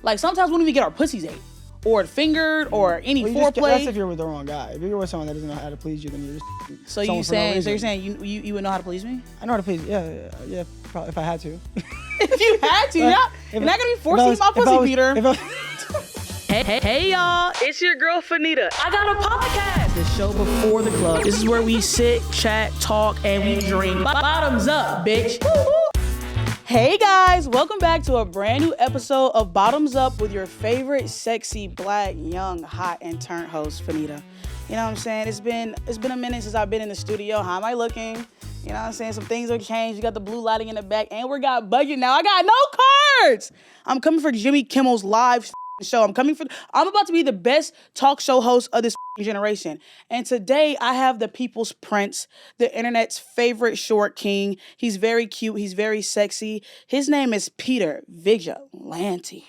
Like sometimes we don't even get our pussies ate or fingered or any foreplay. That's if you're with the wrong guy. If you're with someone that doesn't know how to please you, then you're just So you're saying you would know how to please me? I know how to please. Yeah. Probably if I had to. If you had to, you're not gonna be forcing my pussy, Peter. Hey y'all, it's your girl Fannita. I got a podcast. The show before the club. This is where we sit, chat, talk, and we drink. Bottoms up, bitch. Woo-hoo. Hey guys, welcome back to a brand new episode of Bottoms Up with your favorite sexy, black, young, hot, and turned host, Fannita. You know what I'm saying? It's been a minute since I've been in the studio. How am I looking? You know what I'm saying? Some things have changed. You got the blue lighting in the back, and we got budget now. I got no cards. I'm coming for Jimmy Kimmel's live show. I'm about to be the best talk show host of this generation. And today I have the people's prince, the internet's favorite short king. He's very cute. He's very sexy. His name is Peter Vigilante.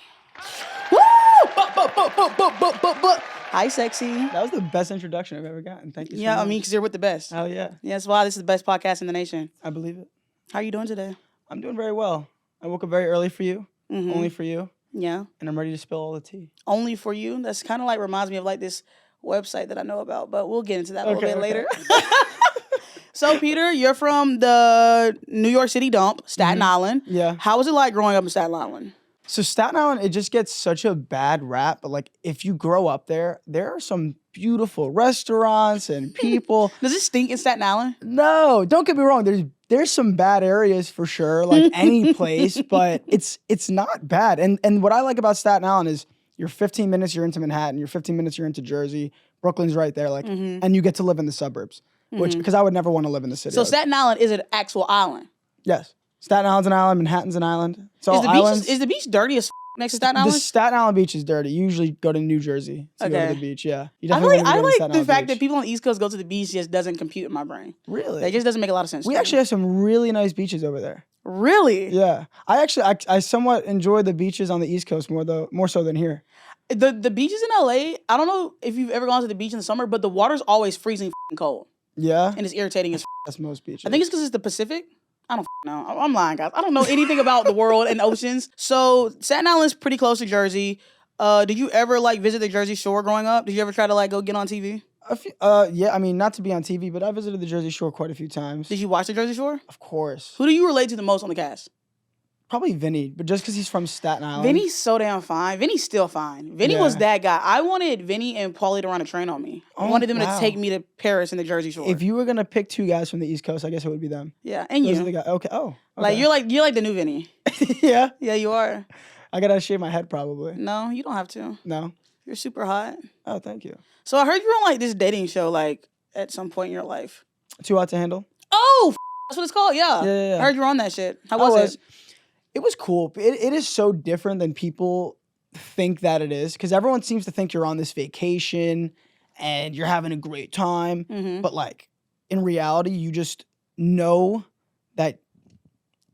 Woo! Hi, sexy. That was the best introduction I've ever gotten. Thank you so much. Yeah, I mean, because you're with the best. Oh, yeah. Yeah, that's why this is the best podcast in the nation. I believe it. How are you doing today? I'm doing very well. I woke up very early for you. Mm-hmm. Only for you. Yeah. And I'm ready to spill all the tea. Only for you? That's kind of like reminds me of like this website that I know about, but we'll get into that a little bit later. So, Peter, you're from the New York City dump, Staten Island. Yeah. How was it like growing up in Staten Island? So Staten Island, it just gets such a bad rap. But like, if you grow up there are some beautiful restaurants and people. Does it stink in Staten Island? No, don't get me wrong. There's some bad areas for sure, like any place, but it's not bad. And what I like about Staten Island is you're 15 minutes, you're into Manhattan. You're 15 minutes, you're into Jersey. Brooklyn's right there, like, and you get to live in the suburbs, which because I would never want to live in the city. So Staten Island is an actual island. Yes. Staten Island's an island, Manhattan's an island. It's all islands. Is the beach dirty as next to Staten Island? The Staten Island beach is dirty. You usually go to New Jersey to go to the beach, yeah. You I definitely like the fact that people on the East Coast go to the beach just doesn't compute in my brain. Really? It just doesn't make a lot of sense. We actually have some really nice beaches over there. Really? Yeah. I somewhat enjoy the beaches on the East Coast more so than here. The beaches in LA, I don't know if you've ever gone to the beach in the summer, but the water's always freezing cold. Yeah? And it's irritating as That's most beaches. I think it's because it's the Pacific. I don't know. I'm lying, guys. I don't know anything about the world and oceans. So Staten Island's pretty close to Jersey. Did you ever visit the Jersey Shore growing up? Did you ever try to go get on TV? Yeah, I mean, not to be on TV, but I visited the Jersey Shore quite a few times. Did you watch the Jersey Shore? Of course. Who do you relate to the most on the cast? Probably Vinny, but just because he's from Staten Island. Vinny's so damn fine. Vinny's still fine. Vinny was that guy. I wanted Vinny and Paulie to run a train on me. I wanted them to take me to Paris and the Jersey Shore. If you were gonna pick two guys from the East Coast, I guess it would be them. Yeah, and Those are the guys. Okay. Oh. Okay. You're like the new Vinny. Yeah. Yeah, you are. I gotta shave my head probably. No, you don't have to. No. You're super hot. Oh, thank you. So I heard you were on this dating show at some point in your life. Too Hot to Handle? Oh, that's what it's called. Yeah. Yeah. I heard you were on that shit. How was it? It was cool. It is so different than people think that it is, because everyone seems to think you're on this vacation and you're having a great time. Mm-hmm. But in reality, you just know that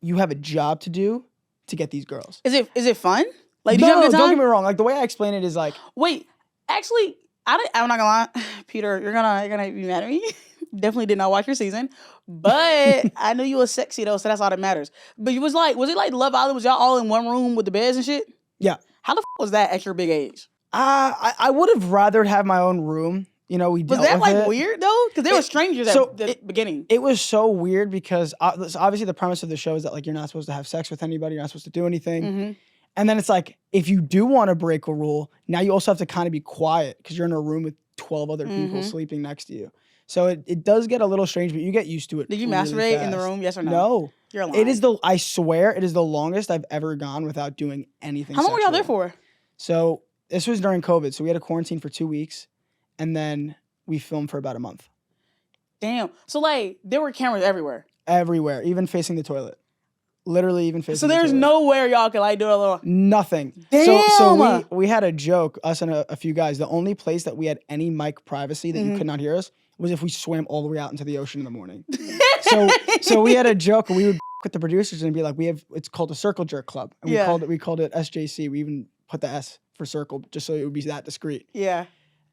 you have a job to do to get these girls. Is it fun? Did no, you have a good time? Don't get me wrong. The way I explain it is wait, actually, I'm not gonna lie, Peter, you're gonna be mad at me. Definitely did not watch your season, but I knew you was sexy though, so that's all that matters. But was it like Love Island? Was y'all all in one room with the beds and shit? Yeah. How the was that at your big age? I would have rather have my own room. We was dealt that with it. Weird though? Because they were strangers at the beginning. It was so weird because obviously the premise of the show is that you're not supposed to have sex with anybody, you're not supposed to do anything. Mm-hmm. And then it's if you do want to break a rule, now you also have to kind of be quiet because you're in a room with 12 other people sleeping next to you. So it does get a little strange, but you get used to it. Did you really masturbate fast. in the room? Yes or no? No. You're lying. I swear, it is the longest I've ever gone without doing anything How long sexual. were y'all there for? So this was during COVID. So we had a quarantine for 2 weeks, and then we filmed for about a month. Damn. So there were cameras everywhere. Everywhere, even facing the toilet. Literally even facing the toilet. So there's nowhere y'all could do a little... Nothing. Damn. So we had a joke, us and a few guys. The only place that we had any mic privacy that you could not hear us was if we swam all the way out into the ocean in the morning. so we had a joke, and we would with the producers and be like, it's called a circle jerk club. And we called it SJC. We even put the S for circle just so it would be that discreet. Yeah.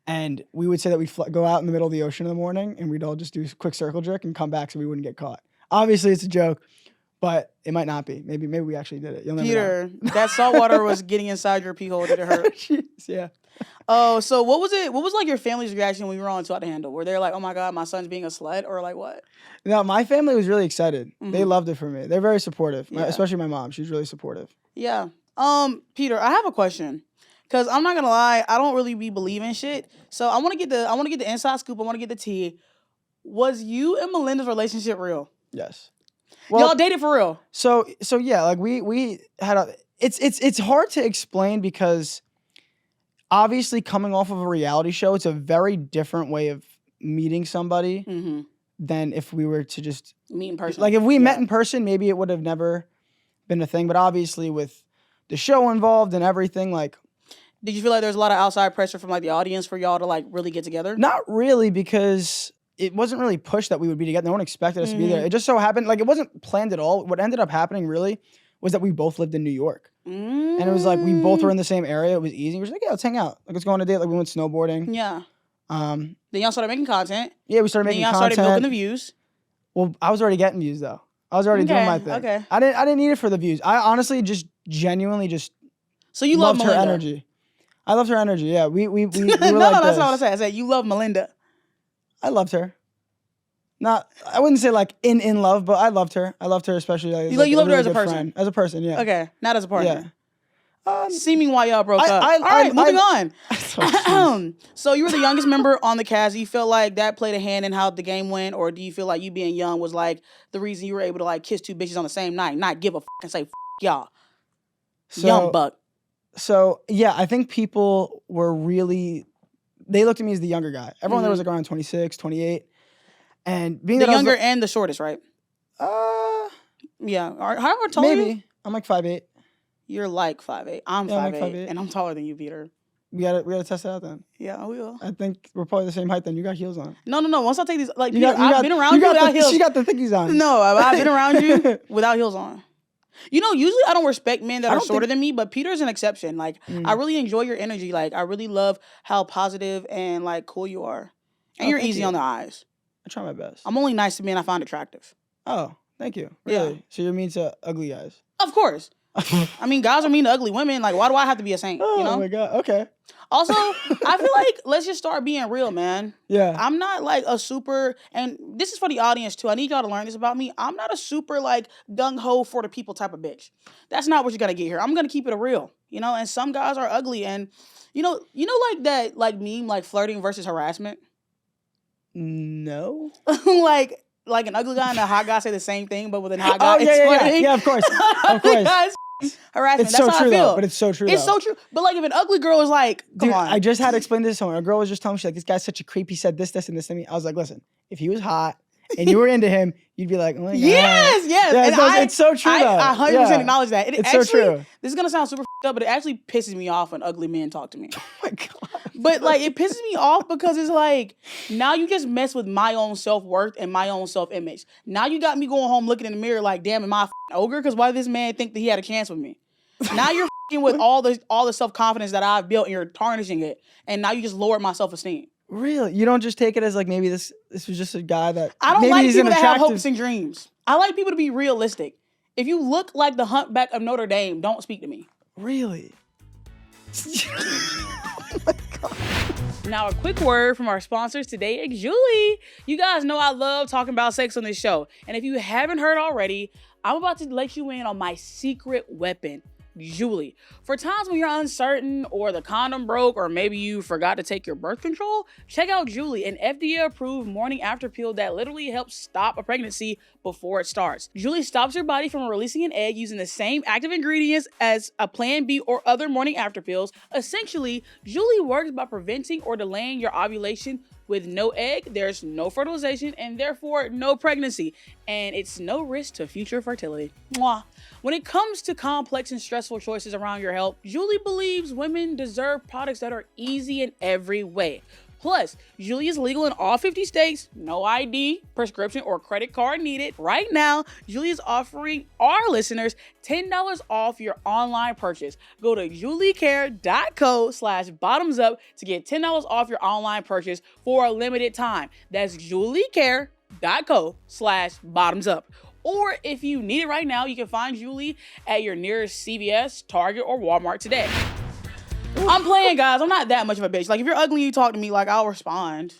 And we would say that we'd go out in the middle of the ocean in the morning and we'd all just do a quick circle jerk and come back so we wouldn't get caught. Obviously, it's a joke. but it might not be. Maybe we actually did it. You'll never Peter, that salt water was getting inside your pee hole. Did it hurt? Jeez, yeah. Oh, so what was it? What was like your family's reaction when you were on Too Hot to Handle? Were they like, "Oh my God, my son's being a slut," or like what? No, my family was really excited. They loved it for me. They're very supportive, especially my mom. She's really supportive. Yeah. Peter, I have a question. Cause I'm not gonna lie, I don't really be believing shit. So I want to get the inside scoop. I want to get the tea. Was you and Melinda's relationship real? Yes. Well, y'all dated for real. So yeah, like we had a. It's hard to explain because obviously coming off of a reality show, it's a very different way of meeting somebody than if we were to just meet in person. Like if we met in person, maybe it would have never been a thing. But obviously with the show involved and everything, like. Did you feel like there was a lot of outside pressure from like the audience for y'all to like really get together? Not really, because it wasn't really pushed that we would be together. No one expected us to be there. It just so happened, like it wasn't planned at all. What ended up happening really was that we both lived in New York. And it was like we both were in the same area. It was easy. We were like, yeah, let's hang out. Like let's go on a date. Like we went snowboarding. Yeah. Then y'all started making content. Yeah, we started making content. Then y'all started milking the views. Well, I was already getting views though. I was already doing my thing. Okay. I didn't need it for the views. I honestly just genuinely just so you loved her energy. I loved her energy. Yeah, we were no, that's not what I said. I said you love Melinda. I loved her. I wouldn't say like in love, but I loved her. I loved her especially. Like, you loved her as a person. Friend. As a person, yeah. Okay, not as a partner. Yeah. Seeming why y'all broke up. All right, moving on. So you were the youngest member on the cast. Do you feel like that played a hand in how the game went, or do you feel like you being young was like the reason you were able to like kiss two bitches on the same night, not give a and say y'all? Young buck. So, yeah, I think people were really, they looked at me as the younger guy. Everyone there was like around 26, 28. And being the younger and the shortest, right? Yeah. How tall are you? Maybe. I'm like 5'8". You're like 5'8". I'm 5'8", and I'm taller than you, Peter. We gotta test it out then. Yeah, we will. I think we're probably the same height then. You got heels on. No. Once I take these, like, Peter, I've been around you without heels. She got the thickies on. No, I've been around you without heels on. You know, usually I don't respect men that are shorter than me, but Peter's an exception. Like, I really enjoy your energy. Like, I really love how positive and, like, cool you are. And you're easy on the eyes. I try my best. I'm only nice to men I find attractive. Oh, thank you. Really? Yeah. So you're mean to ugly guys? Of course. I mean, guys are mean to ugly women. Like, why do I have to be a saint? Oh, you know? My God. Okay. Also, I feel like let's just start being real, man. Yeah. I'm not like a super, and this is for the audience too. I need y'all to learn this about me. I'm not a super like gung-ho for the people type of bitch. That's not what you're gonna get here. I'm gonna keep it real, you know? And some guys are ugly, and you know like that like meme, like flirting versus harassment? No. like an ugly guy and a hot guy say the same thing, but with a hot guy, it's flirting. Yeah, of course. Of course. Harassment. It's That's so how true I feel. though, but it's so true. It's so true. But like if an ugly girl is like, come on. I just had to explain this to someone. A girl was just telling me, she's like, this guy's such a creep. He said this, and this to me. I was like, listen, if he was hot and you were into him, you'd be like, oh my God. Yes. Yeah, it's so true though. I 100% acknowledge that. It's so true. This is gonna sound super up, but it actually pisses me off when ugly men talk to me. Oh my God. But like it pisses me off because it's like now you just mess with my own self-worth and my own self-image. Now you got me going home looking in the mirror like, damn, am I a ogre? Because why did this man think that he had a chance with me? Now you're with all the self-confidence that I've built and you're tarnishing it. And now you just lowered my self-esteem. Really? You don't just take it as like maybe this was just a guy that I don't like people that have hopes and dreams. I like people to be realistic. If you look like the Humpback of Notre Dame, don't speak to me. Really? Oh my God. Now, a quick word from our sponsors today, Julie. You guys know I love talking about sex on this show. And if you haven't heard already, I'm about to let you in on my secret weapon, Julie. For times when you're uncertain or the condom broke or maybe you forgot to take your birth control, check out Julie, an FDA-approved morning after pill that literally helps stop a pregnancy before it starts. Julie stops your body from releasing an egg using the same active ingredients as a Plan B or other morning after pills. Essentially, Julie works by preventing or delaying your ovulation. With no egg, there's no fertilization and therefore no pregnancy. And it's no risk to future fertility. Mwah. When it comes to complex and stressful choices around your health, Julie believes women deserve products that are easy in every way. Plus, Julie is legal in all 50 states, no ID, prescription, or credit card needed. Right now, Julie is offering our listeners $10 off your online purchase. Go to juliecare.co/bottomsup to get $10 off your online purchase for a limited time. That's juliecare.co/bottomsup. Or if you need it right now, you can find Julie at your nearest CVS, Target, or Walmart today. I'm playing, guys. I'm not that much of a bitch. Like, if you're ugly, you talk to me, like, I'll respond.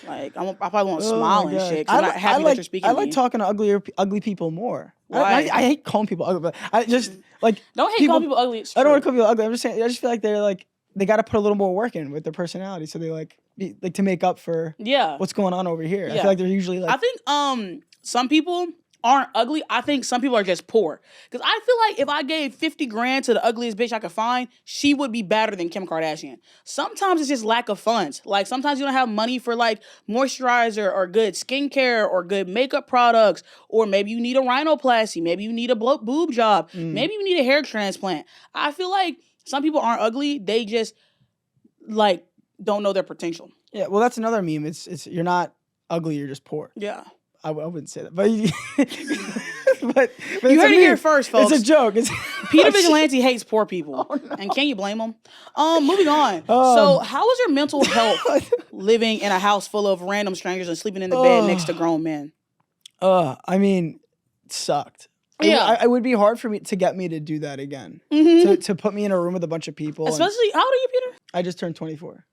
Like, I probably won't smile and shit. Cause I'm not happy that you're speaking to me. I like talking to ugly people more. Why? I hate calling people ugly, but I just like don't hate calling people ugly. It's true. I don't want to call people ugly. I'm just saying. I just feel like they're like they got to put a little more work in with their personality, so they like to make up for what's going on over here. I feel like they're usually like. I think some people aren't ugly. I think some people are just poor. Because I feel like if I gave 50 grand to the ugliest bitch I could find, she would be better than Kim Kardashian. Sometimes it's just lack of funds. Like, sometimes you don't have money for, like, moisturizer or good skincare or good makeup products. Or maybe you need a rhinoplasty. Maybe you need a boob job. Maybe you need a hair transplant. I feel like some people aren't ugly. They just, like, don't know their potential. Yeah, well, that's another meme. It's you're not ugly, you're just poor. Yeah. I wouldn't say that, but but you heard it here first, folks. It's a joke. Peter Vigilante hates poor people, and can you blame him? Moving on. So, how was your mental health living in a house full of random strangers and sleeping in the bed next to grown men? I mean, it sucked. Yeah, it would be hard for me to get me to do that again. To put me in a room with a bunch of people. Especially, how old are you, Peter? I just turned 24.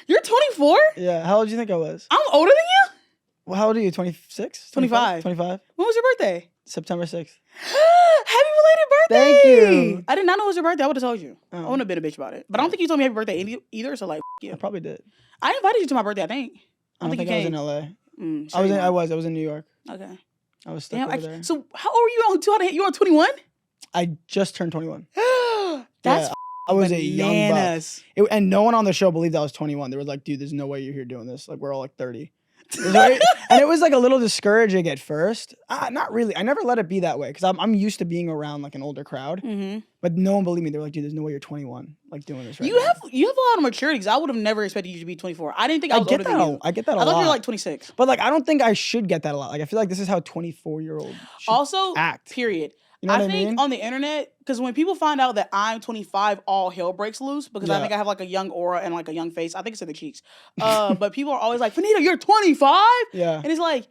You're 24? Yeah. How old do you think I was? I'm older than you. Well, how old are you? 26? 25. 25? When was your birthday? September 6th. Happy belated birthday! Thank you. I did not know it was your birthday. I would have told you. I wouldn't have been a bitch about it. But I don't think you told me happy birthday either, so like, yeah. I probably did. I invited you to my birthday, I think. I don't think you I was came. in LA. Sure I was in New York. Okay. I was stuck over there. So how old were you? You on 21? I just turned 21. That's I was a young buck. And no one on the show believed I was 21. They were like, dude, there's no way you're here doing this. Like, we're all like 30. And it was like a little discouraging at first. Not really. I never let it be that way because I'm used to being around like an older crowd. But no one believed me. They were like, dude, there's no way you're 21 like doing this right now. You have a lot of maturity because I would have never expected you to be 24. I didn't think I was older than you. I get that a lot. I thought you were like 26. But like, I don't think I should get that a lot. Like, I feel like this is how 24-year-old also act. Period. You know what I think mean? On the internet, because when people find out that I'm 25, all hell breaks loose because I think I have like a young aura and like a young face. I think it's in the cheeks. But people are always like, Fannita, you're 25? Yeah. And it's like,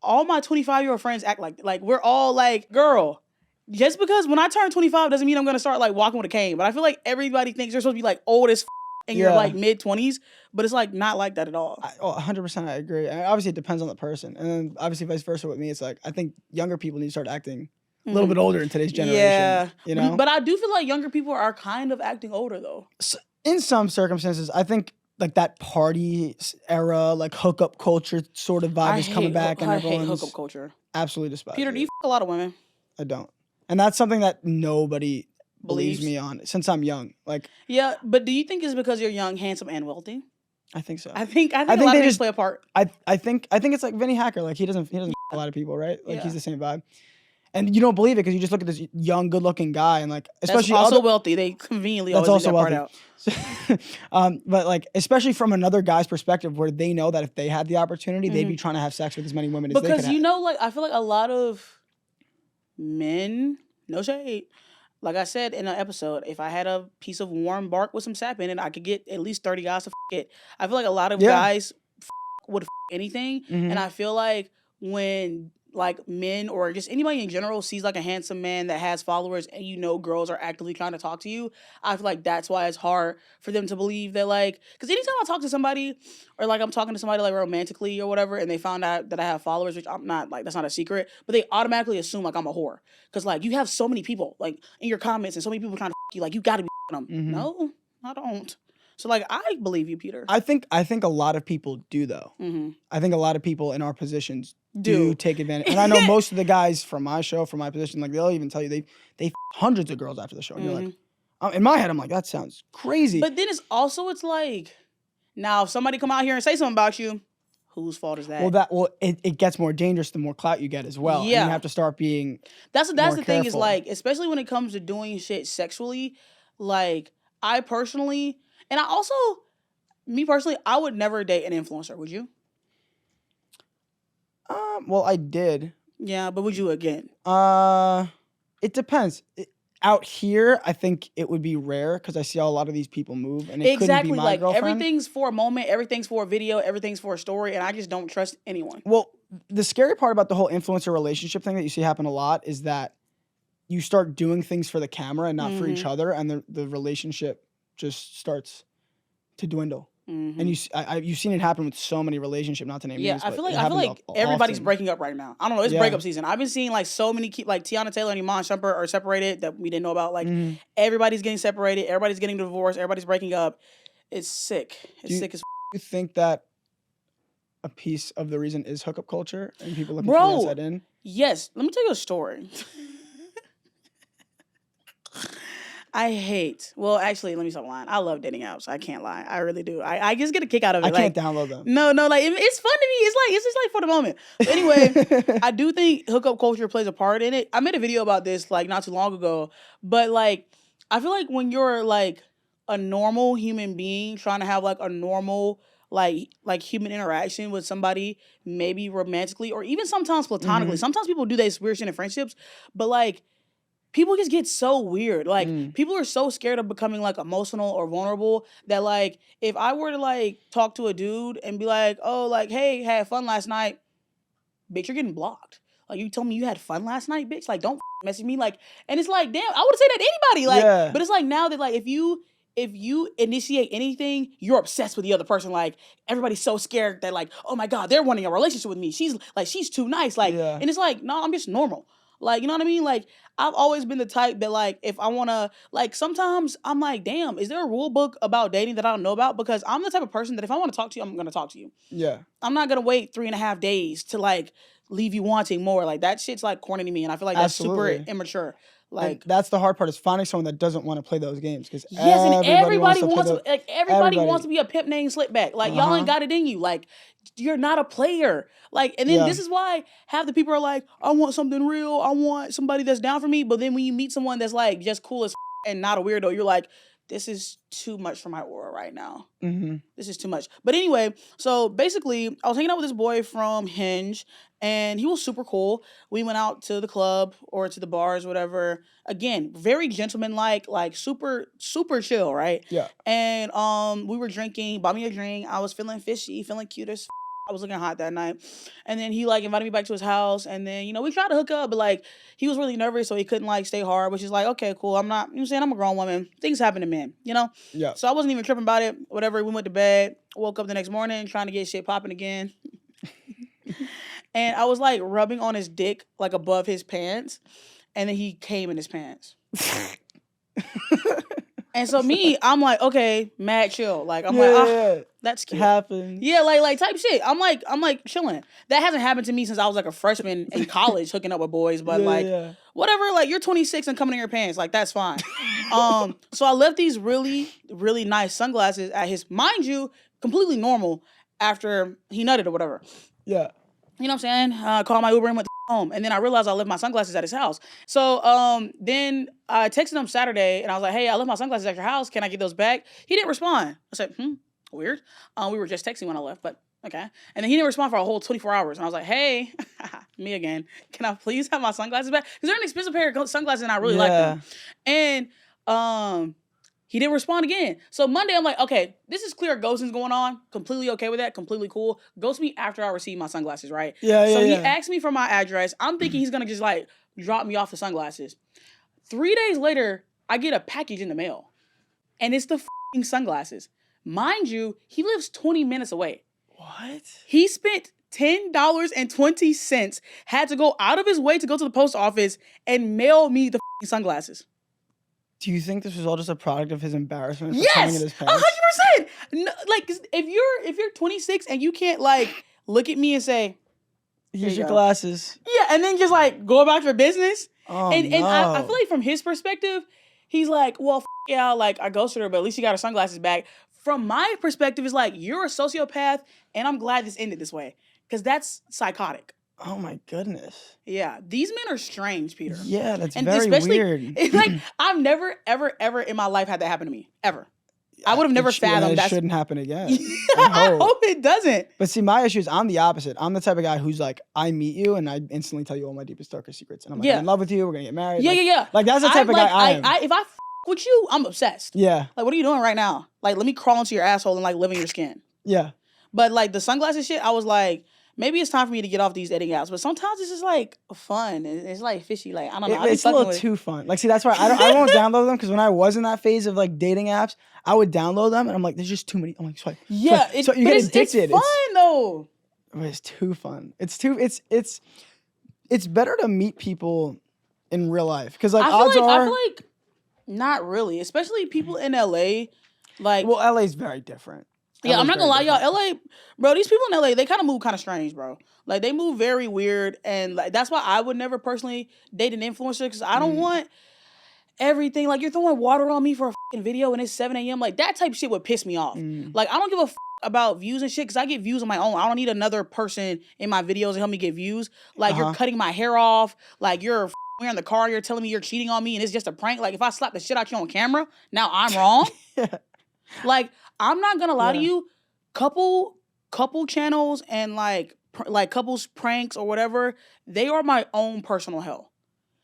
all my 25-year-old friends act like we're all like, girl, just because when I turn 25 doesn't mean I'm going to start like walking with a cane. But I feel like everybody thinks you're supposed to be like old as and you're like mid-20s. But it's like not like that at all. 100% I agree. And obviously it depends on the person. And then obviously vice versa with me. It's like, I think younger people need to start acting a little bit older in today's generation. Yeah. You know? But I do feel like younger people are kind of acting older though. So, in some circumstances, I think like that party era, like hookup culture sort of vibe is coming back. And everyone's hate hookup culture. Absolutely despise Peter, it. do you a lot of women? I don't. And that's something that nobody believes me on since I'm young. Like, yeah, but do you think it's because you're young, handsome, and wealthy? I think so. I think a lot of things play a part. I think it's like Vinny Hacker. Like he doesn't a lot of people, right? Like he's the same vibe. And you don't believe it because you just look at this young, good-looking guy, and like, especially that's also wealthy. They conveniently always leave that part out. But like, especially from another guy's perspective, where they know that if they had the opportunity, they'd be trying to have sex with as many women as they could. Because like I feel like a lot of men, no shade. Like I said in an episode, if I had a piece of warm bark with some sap in it, I could get at least 30 guys to it. I feel like a lot of guys would anything, and I feel like when like men or just anybody in general sees like a handsome man that has followers and girls are actively trying to talk to you, I feel like that's why it's hard for them to believe that like, because anytime I talk to somebody or like I'm talking to somebody like romantically or whatever and they found out that I have followers, which I'm not, like that's not a secret, but they automatically assume like I'm a whore because like you have so many people like in your comments and so many people trying to you, like you gotta be them. No, I don't. So like I believe you, Peter. I think a lot of people do though. I think a lot of people in our positions do take advantage. And I know most of the guys from my show, from my position, like they'll even tell you they hundreds of girls after the show. And you're like, in my head, I'm like, that sounds crazy. But then it's like, now if somebody come out here and say something about you, whose fault is that? Well, it gets more dangerous the more clout you get as well. Yeah. And you have to start being That's the careful. Thing is like, especially when it comes to doing shit sexually, like I personally, and me personally, I would never date an influencer. Would you? Well, I did. Yeah, but would you again? It depends. Out here, I think it would be rare because I see how a lot of these people move, and it couldn't be my girlfriend. Everything's for a moment, everything's for a video, everything's for a story, and I just don't trust anyone. Well, the scary part about the whole influencer relationship thing that you see happen a lot is that you start doing things for the camera and not for each other, and the relationship just starts to dwindle. And you've seen it happen with so many relationships, not to name names. I feel like everybody's breaking up right now. I don't know. It's breakup season. I've been seeing like so many like Tiana Taylor and Iman Shumpert are separated that we didn't know about. Like everybody's getting separated. Everybody's getting divorced. Everybody's breaking up. It's sick. It's sick as. You think that a piece of the reason is hookup culture and people looking for that in? Yes. Let me tell you a story. Actually, let me stop lying. I love dating apps. I can't lie. I really do. I just get a kick out of it. I can't download them. No, like it's fun to me. It's just like for the moment. But anyway, I do think hookup culture plays a part in it. I made a video about this like not too long ago, but like I feel like when you're like a normal human being trying to have like a normal like human interaction with somebody, maybe romantically or even sometimes platonically. Sometimes people do this weird shit in friendships, but like people just get so weird. Like, people are so scared of becoming, like, emotional or vulnerable that, like, if I were to, like, talk to a dude and be like, oh, like, hey, had fun last night, bitch, you're getting blocked. Like, you told me you had fun last night, bitch? Like, don't message me. Like, and it's like, damn, I would say that to anybody. Like, but it's like now that, like, if you initiate anything, you're obsessed with the other person. Like, everybody's so scared that, like, oh, my God, they're wanting a relationship with me. She's too nice. Like, and it's like, no, I'm just normal. Like, you know what I mean? Like, I've always been the type that, like, if I want to, like, sometimes I'm like, damn, is there a rule book about dating that I don't know about? Because I'm the type of person that if I want to talk to you, I'm going to talk to you. Yeah. I'm not going to wait 3.5 days to, like, leave you wanting more. Like, that shit's, like, corny to me. And I feel like that's super immature. Like, and that's the hard part is finding someone that doesn't want to play those games. Because everybody wants to be a pimp named Slickback. Like, y'all ain't got it in you. Like, you're not a player. Like, and then this is why half the people are like, I want something real. I want somebody that's down for me. But then when you meet someone that's like just cool as and not a weirdo, you're like, this is too much for my aura right now. This is too much. But anyway, so basically, I was hanging out with this boy from Hinge, and he was super cool. We went out to the club or to the bars, whatever. Again, very gentleman-like, like super, super chill, right? Yeah. And we were drinking. He bought me a drink. I was feeling fishy, feeling cute as I was looking hot that night. And then he, like, invited me back to his house. And then, you know, we tried to hook up, but, like, he was really nervous, so he couldn't, like, stay hard, which is like, okay, cool. I'm not, you know what I'm saying? I'm a grown woman. Things happen to men, you know? Yeah. So I wasn't even tripping about it. Whatever. We went to bed. Woke up the next morning trying to get shit popping again. And I was, like, rubbing on his dick, like, above his pants. And then he came in his pants. And so I'm like, okay, mad chill. Like, I'm that's cute. Happens. Yeah, like type shit. I'm like chilling. That hasn't happened to me since I was like a freshman in college hooking up with boys. But whatever, like you're 26 and coming in your pants. Like, that's fine. So I left these really, really nice sunglasses at his, mind you, completely normal after he nutted or whatever. Yeah. You know what I'm saying? Called my Uber and went home. And then I realized I left my sunglasses at his house. So then I texted him Saturday and I was like, hey, I left my sunglasses at your house. Can I get those back? He didn't respond. I said, weird. We were just texting when I left, but okay. And then he didn't respond for a whole 24 hours. And I was like, hey, me again. Can I please have my sunglasses back? Because they're an expensive pair of sunglasses and I really like them. And he didn't respond again. So Monday, I'm like, okay, this is clear ghosting's going on. Completely okay with that. Completely cool. Ghost me after I receive my sunglasses, right? So he asked me for my address. I'm thinking he's going to just like drop me off the sunglasses. 3 days later, I get a package in the mail. And it's the f***ing sunglasses. Mind you, he lives 20 minutes away. What? He spent $10.20, had to go out of his way to go to the post office and mail me the f***ing sunglasses. Do you think this was all just a product of his embarrassment for coming in his pants? 100%. No, like, if you're 26 and you can't like look at me and say, "Here's your glasses," and then just like go about your business. And I feel like from his perspective, he's like, "Well, yeah, like I ghosted her, but at least she got her sunglasses back." From my perspective, it's like you're a sociopath, and I'm glad this ended this way because that's psychotic. Oh my goodness. Yeah, these men are strange, Peter. Yeah, that's very weird. It's like I've never, ever in my life had that happen to me ever. I would have never fathomed that. It shouldn't happen again. I hope it doesn't. But see, my issue is I'm the opposite. I'm the type of guy who's like, I meet you and I instantly tell you all my deepest, darkest secrets, and I'm like, I'm in love with you. We're gonna get married. Yeah. Like that's the type of guy I am. If I with you, I'm obsessed. Yeah. Like, what are you doing right now? Like, let me crawl into your asshole and like live in your skin. Yeah. But like the sunglasses shit, I was like, maybe it's time for me to get off these dating apps. But sometimes it's just like fun. It's like fishy. Like I don't know. It's a little too fun. Like, see, that's why I won't download them because when I was in that phase of like dating apps, I would download them and I'm like, there's just too many. I'm like, swipe. Yeah, so you get addicted. It's fun though. It's too fun. It's better to meet people in real life because like I feel like not really, especially people in LA. Like, well, LA's very different. Yeah, I'm not gonna lie, y'all. LA, bro, these people in LA, they kind of move kind of strange, bro. Like, they move very weird, and like that's why I would never personally date an influencer because I don't want everything. Like, you're throwing water on me for a fucking video and it's 7 a.m. Like, that type of shit would piss me off. Like, I don't give a about views and shit because I get views on my own. I don't need another person in my videos to help me get views. Like, you're cutting my hair off. Like, you're in the car. You're telling me you're cheating on me and it's just a prank. Like, if I slap the shit out you on camera, now I'm wrong. Like, I'm not gonna lie to you. Couple channels and like couples pranks or whatever, they are my own personal hell.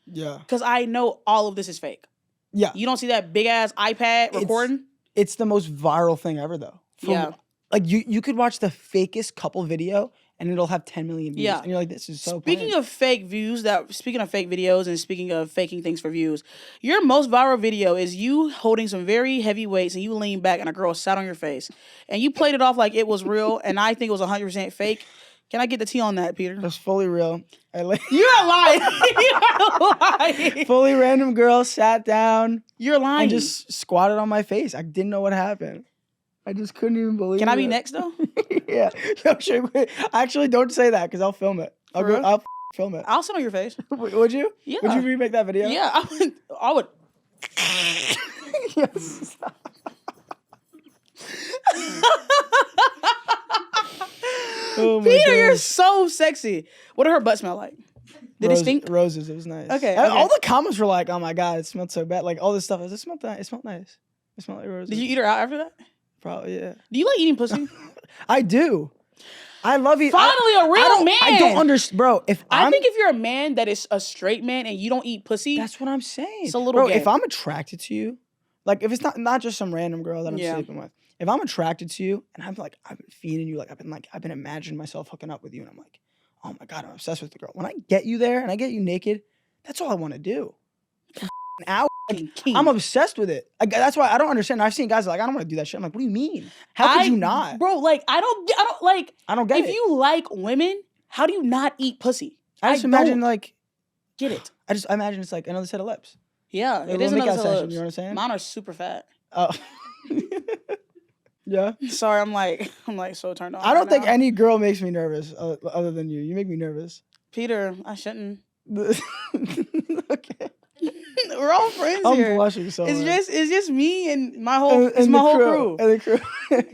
Yeah. Because I know all of this is fake. Yeah. You don't see that big ass iPad recording? It's the most viral thing ever though. Like you could watch the fakest couple video and it'll have 10 million views. Yeah. And you're like, this is so Speaking of fake videos and speaking of faking things for views, your most viral video is you holding some very heavy weights and you lean back and a girl sat on your face. And you played it off like it was real and I think it was 100% fake. Can I get the tea on that, Peter? That's fully real. You're lying. You're lying. Fully random girl sat down. You're lying. And just squatted on my face. I didn't know what happened. I just couldn't even believe it. Can I be next, though? Yeah. Yo, actually, don't say that, because I'll film it. I'll film it. I'll sit on your face. Would you? Yeah. Would you remake that video? Yeah, I would. Yes. Oh Peter, you're so sexy. What did her butt smell like? Did it stink? Roses. It was nice. Okay. All the comments were like, "Oh my god, it smelled so bad." Like all this stuff. It smelled nice. It smelled nice. It smelled like roses. Did you eat her out after that? Probably, yeah. Do you like eating pussy? I do. I love eating. Finally, a real man. I don't understand, bro. I think if you're a man that is a straight man and you don't eat pussy, that's what I'm saying. It's a little gay. If I'm attracted to you, like if it's not just some random girl that I'm sleeping with, if I'm attracted to you and I've been feeding you, I've been imagining myself hooking up with you, and I'm like, oh my god, I'm obsessed with the girl. When I get you there and I get you naked, that's all I want to do. Hour. I'm obsessed with it. That's why I don't understand. I've seen guys like, I don't want to do that shit. I'm like, what do you mean? How could you not? Bro, like, I don't get it. If you like women, how do you not eat pussy? I just imagine like, get it. I imagine it's like another set of lips. Yeah, it is another set of lips. You know what I'm saying? Mine are super fat. Oh. Yeah. Sorry, I'm like so turned on. I don't think any girl makes me nervous other than you. You make me nervous. Peter, I shouldn't. Okay. We're all friends here. I'm blushing so much. It's just me and my whole crew. And the crew.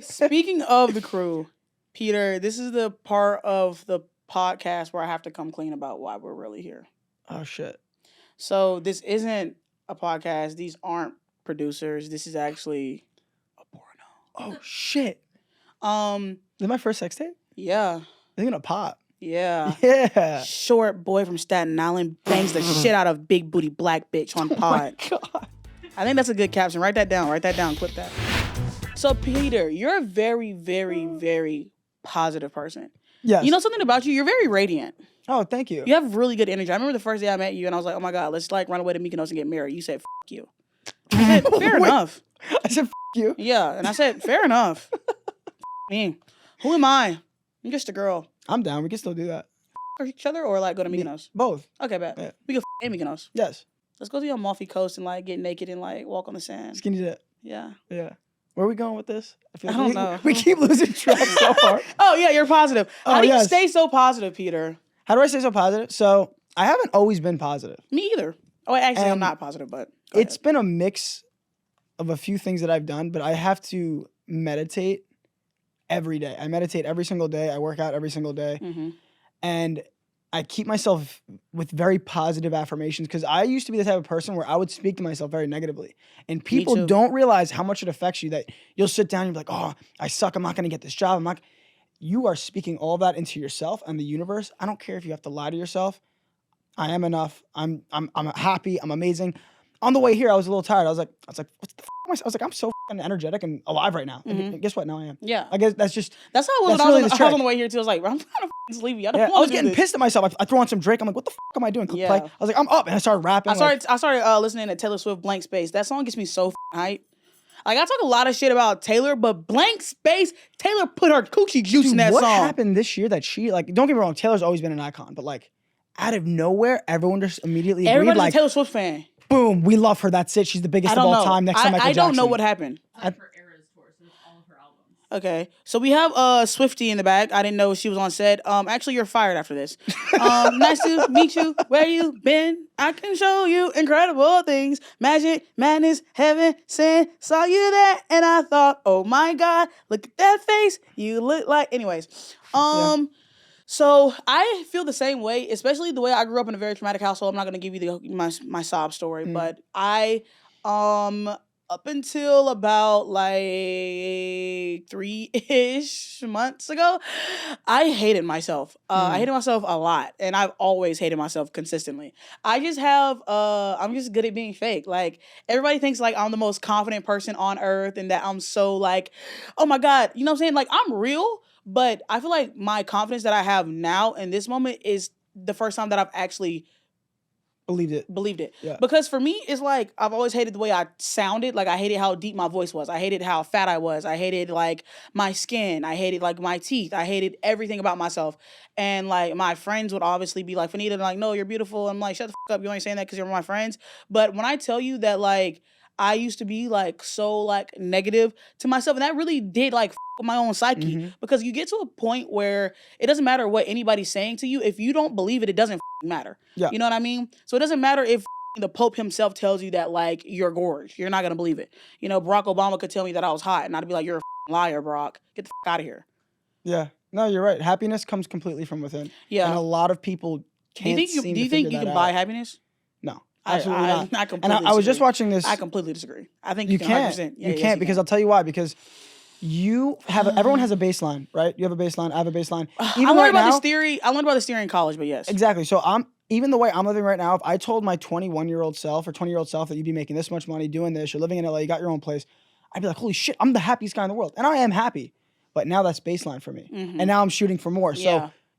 Speaking of the crew, Peter, this is the part of the podcast where I have to come clean about why we're really here. Oh shit. So this isn't a podcast. These aren't producers. This is actually a porno. Oh shit. This is my first sex tape? Yeah. They're gonna pop. Yeah. Yeah. Short boy from Staten Island bangs the shit out of big booty black bitch on pod. Oh my god. I think that's a good caption. Write that down. Clip that. So Peter, you're a very, very, very positive person. Yes. You know something about you? You're very radiant. Oh, thank you. You have really good energy. I remember the first day I met you and I was like, oh my god, let's like run away to Mykonos and get married. You said, F you. I said, fair enough. I said, F you. Yeah, and I said, fair enough. Me. Who am I? I'm just a girl. I'm down. We can still do that. Each other or like go to Mykonos? Both. Okay, bet. Yeah. We can in Mykonos. Yes. Let's go to the Amalfi Coast and like get naked and like walk on the sand. Skinny dip. Yeah. Yeah. Where are we going with this? I don't know. We keep losing track so far. Oh yeah, you're positive. How do you stay so positive, Peter? How do I stay so positive? So I haven't always been positive. Me either. Oh, actually, I'm not positive, but it's been a mix of a few things that I've done, but I have to meditate every day. I meditate every single day. I work out every single day. Mm-hmm. And I keep myself with very positive affirmations because I used to be the type of person where I would speak to myself very negatively. And people don't realize how much it affects you, that you'll sit down and you'll be like, oh, I suck. I'm not going to get this job. You are speaking all that into yourself and the universe. I don't care if you have to lie to yourself. I am enough. I'm happy. I'm amazing. On the way here, I was a little tired. I was like, what the f*** am I? I was like, I'm so energetic and alive right now. And guess what? Now I am. Yeah. I guess that's how I was when I was on the way here too. I was like, I'm trying to sleepy. I was getting pissed at myself. I threw on some Drake. I'm like, what the fuck am I doing? Yeah. I was like, I'm up, and I started rapping. I started listening to Taylor Swift Blank Space. That song gets me so hype. Like, I talk a lot of shit about Taylor, but Blank Space, Taylor put her coochie juice in that what song. What happened this year that she, like, don't get me wrong, Taylor's always been an icon, but like, out of nowhere, everyone just immediately agreed. Everybody's like, a Taylor Swift fan. Boom, we love her. That's it. She's the biggest of all time. Next to Michael Jackson. I don't know what happened. Okay, so we have Swiftie in the back. I didn't know she was on set. Actually, you're fired after this. Nice to meet you. Where you been? I can show you incredible things. Magic, madness, heaven, sin. Saw you there, and I thought, oh my God, look at that face. You look like. Anyways, So I feel the same way, especially the way I grew up in a very traumatic household. I'm not gonna give you my sob story, but I up until about like 3-ish months ago, I hated myself. I hated myself a lot, and I've always hated myself consistently. I just have, I'm just good at being fake. Like, everybody thinks like I'm the most confident person on earth and that I'm so like, oh my God, you know what I'm saying? Like, I'm real, but I feel like my confidence that I have now in this moment is the first time that I've actually believed it. Yeah. Because for me, it's like I've always hated the way I sounded. Like, I hated how deep my voice was. I hated how fat I was. I hated like my skin. I hated like my teeth. I hated everything about myself. And like my friends would obviously be like, Fannita, like, no, you're beautiful. I'm like, shut the fuck up. You ain't saying that because you're my friends. But when I tell you that like I used to be like so like negative to myself, and that really did like with my own psyche, because you get to a point where it doesn't matter what anybody's saying to you. If you don't believe it, it doesn't matter. Yeah. You know what I mean? So it doesn't matter if the Pope himself tells you that like you're gorgeous. You're not gonna believe it. You know, Barack Obama could tell me that I was hot, and I'd be like, you're a liar, Barack. Get the out of here. Yeah. No, you're right. Happiness comes completely from within. Yeah. And a lot of people can't. Do you think you can buy happiness? No. Absolutely not. I completely and I was just watching this. I completely disagree. I think you can't. You can't because I'll tell you why. Because you have everyone has a baseline, right? You have a baseline. I have a baseline. I learned about this theory. I learned about this theory in college, but yes, exactly. So even the way I'm living right now. If I told my 21-year-old self or 20-year-old self that you'd be making this much money doing this, you're living in LA, you got your own place, I'd be like, holy shit, I'm the happiest guy in the world, and I am happy. But now that's baseline for me, and now I'm shooting for more.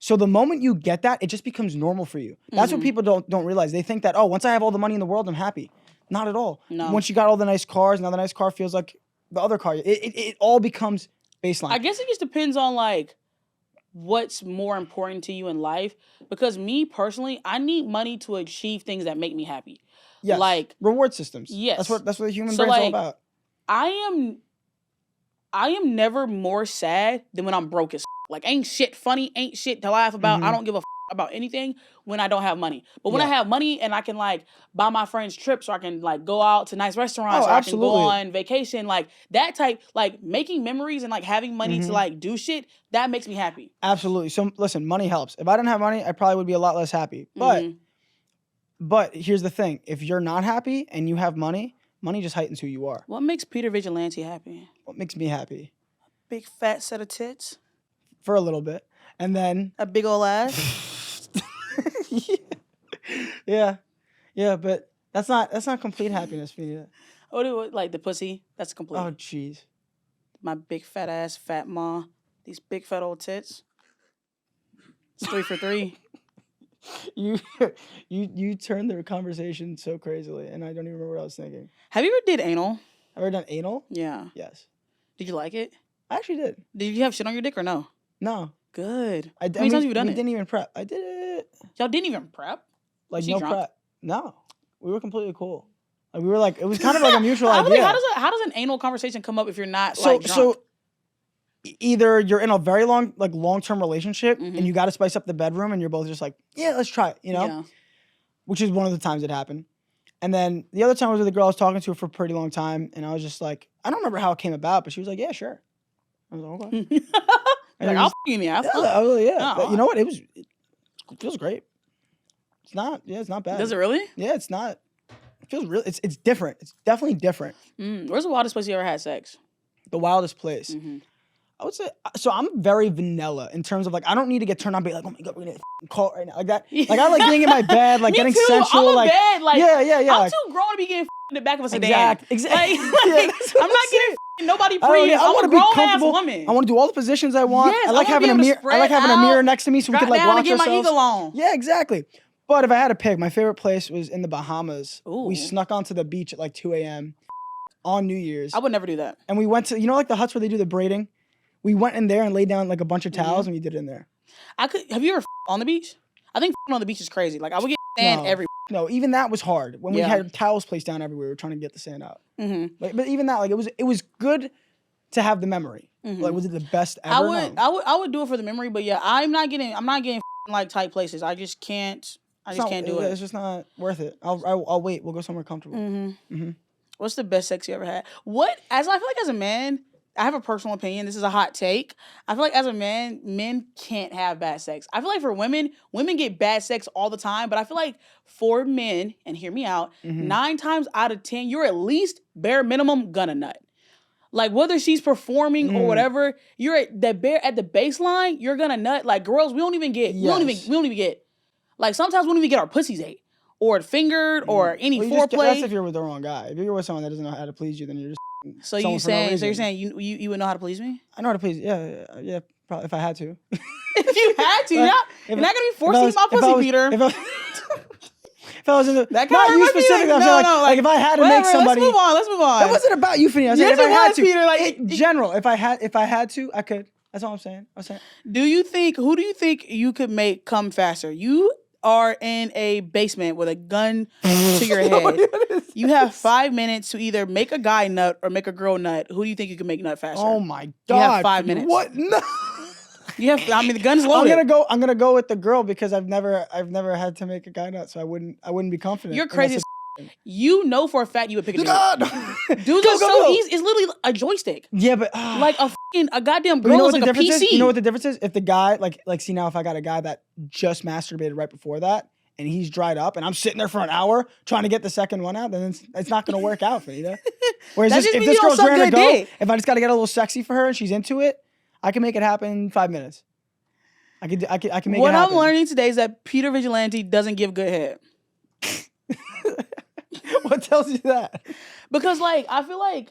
So the moment you get that, it just becomes normal for you. That's what people don't realize. They think that, oh, once I have all the money in the world, I'm happy. Not at all. No. Once you got all the nice cars, now the nice car feels like the other car. It all becomes baseline. I guess it just depends on like what's more important to you in life. Because me personally, I need money to achieve things that make me happy. Yes. Like reward systems. Yes. That's what the human brain's all about. I am never more sad than when I'm broke as like, ain't shit funny, ain't shit to laugh about. I don't give a about anything when I don't have money. But when I have money and I can like buy my friends trips, or I can like go out to nice restaurants, or I can go on vacation, like that type, like making memories and like having money to like do shit, that makes me happy. Absolutely. So listen, money helps. If I didn't have money, I probably would be a lot less happy. But here's the thing. If you're not happy and you have money, money just heightens who you are. What makes Peter Vigilante happy? What makes me happy? Big fat set of tits. For a little bit. And then a big old ass. Yeah, but that's not complete happiness for you. Oh, like the pussy? That's complete. Oh, jeez. My big fat ass, fat ma. These big fat old tits. It's 3 for 3. You turned the conversation so crazily, and I don't even remember what I was thinking. Have you ever did anal? Have you ever done anal? Yeah. Yes. Did you like it? I actually did. Did you have shit on your dick or no? No. Good. How many times have you done it? We didn't even prep. I did it. Y'all didn't even prep? Like, no prep. No. We were completely cool. Like, we were like, it was kind of like a mutual idea. How does an anal conversation come up if you're not like drunk? So either you're in a very long-term relationship and you got to spice up the bedroom and you're both just like, yeah, let's try it, you know? Yeah. Which is one of the times it happened. And then the other time was with a girl I was talking to for a pretty long time, and I was just like, I don't remember how it came about, but she was like, yeah, sure. I was like, okay. Like, I'll f*** you in the ass. Yeah, I was like, yeah. Oh. You know what? It feels great. It's not bad. Does it really? Yeah, it's not. It feels real. It's different. It's definitely different. Where's the wildest place you ever had sex? The wildest place. I would say so. I'm very vanilla in terms of like I don't need to get turned on, be like, oh my god, we're gonna call right now, like that. Like I like being in my bed, like getting too. sensual, I'm like bed, like yeah. I'm too grown to be getting in the back of a sedan. Exactly. Like, I'm not getting nobody pre. I want to be comfortable. Woman. I want to do all the positions I want. Yes, I like having a mirror. I like having a mirror next to me so we could like watch get ourselves. My eagle on. Yeah, exactly. But if I had to pick, my favorite place was in the Bahamas. Ooh. We snuck onto the beach at like 2 a.m. on New Year's. I would never do that. And we went to like the huts where they do the braiding. We went in there and laid down like a bunch of towels and we did it in there. Have you ever on the beach? I think on the beach is crazy. Like I would get sand everywhere. No, even that was hard. When we had towels placed down everywhere, we were trying to get the sand out. Like, but even that, like it was good to have the memory. Like, was it the best ever? I would do it for the memory, but yeah, I'm not getting like tight places. I just can't. I just can't do it. It's just not worth it. I'll wait. We'll go somewhere comfortable. What's the best sex you ever had? I feel like as a man, I have a personal opinion. This is a hot take. I feel like as a man, men can't have bad sex. I feel like for women get bad sex all the time. But I feel like for men, and hear me out, 9 times out of 10, you're at least bare minimum gonna nut. Like whether she's performing or whatever, you're at the baseline, you're gonna nut. Like girls, we don't even get. Like sometimes we don't even get our pussies ate or fingered or any foreplay. That's if you're with the wrong guy. If you're with someone that doesn't know how to please you, then you're just. So you're saying you would know how to please me? I know how to please. Yeah. Probably if I had to. If you had to, you're not gonna be forcing my pussy, Peter. If I was in the that kind not of you specifically, I'm saying like if I had to make somebody. Let's move on. That wasn't about you, Fannita. Yes, if I had to, Peter. Like in general, if I had to, I could. That's all I'm saying. Who do you think you could make come faster? You are in a basement with a gun to your head. You have 5 minutes to either make a guy nut or make a girl nut. Who do you think you can make nut faster? Oh my god! You have 5 minutes. What? No. The gun's loaded. I'm gonna go with the girl because I've never had to make a guy nut, so I wouldn't be confident. You're crazy. You know for a fact you would pick a dude. Dudes are so easy. It's literally a joystick. Yeah, but like a goddamn girl is like a PC. You know what the difference is? If the guy like see now if I got a guy that just masturbated right before that and he's dried up and I'm sitting there for an hour trying to get the second one out, then it's not gonna work out, Fannita. Whereas if this girl's ready to go, if I just gotta get a little sexy for her and she's into it, I can make it happen in 5 minutes. I can make it happen. What I'm learning today is that Peter Vigilante doesn't give good head. What tells you that? Because like I feel like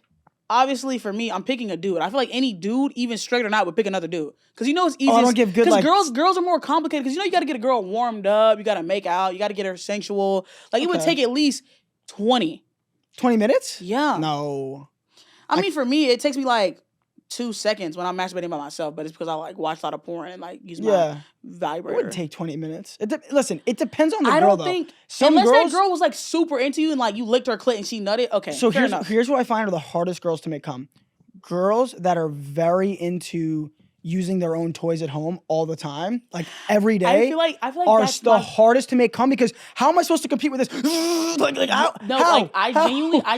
obviously for me, I'm picking a dude. I feel like any dude, even straight or not, would pick another dude. Because you know it's easy. I don't give good because girls are more complicated. Because you got to get a girl warmed up. You got to make out. You got to get her sensual. Like it would take at least 20 minutes. Yeah. No. I mean, for me, it takes me like 2 seconds when I'm masturbating by myself, but it's because I like watch a lot of porn and like use my vibrator. It wouldn't take 20 minutes. Listen, it depends on the girl. I don't though. think unless that girl was like super into you and like you licked her clit and she nutted. Okay, so here's what I find are the hardest girls to make come. Girls that are very into using their own toys at home all the time, like every day, I feel like are the hardest to make come because how am I supposed to compete with this? I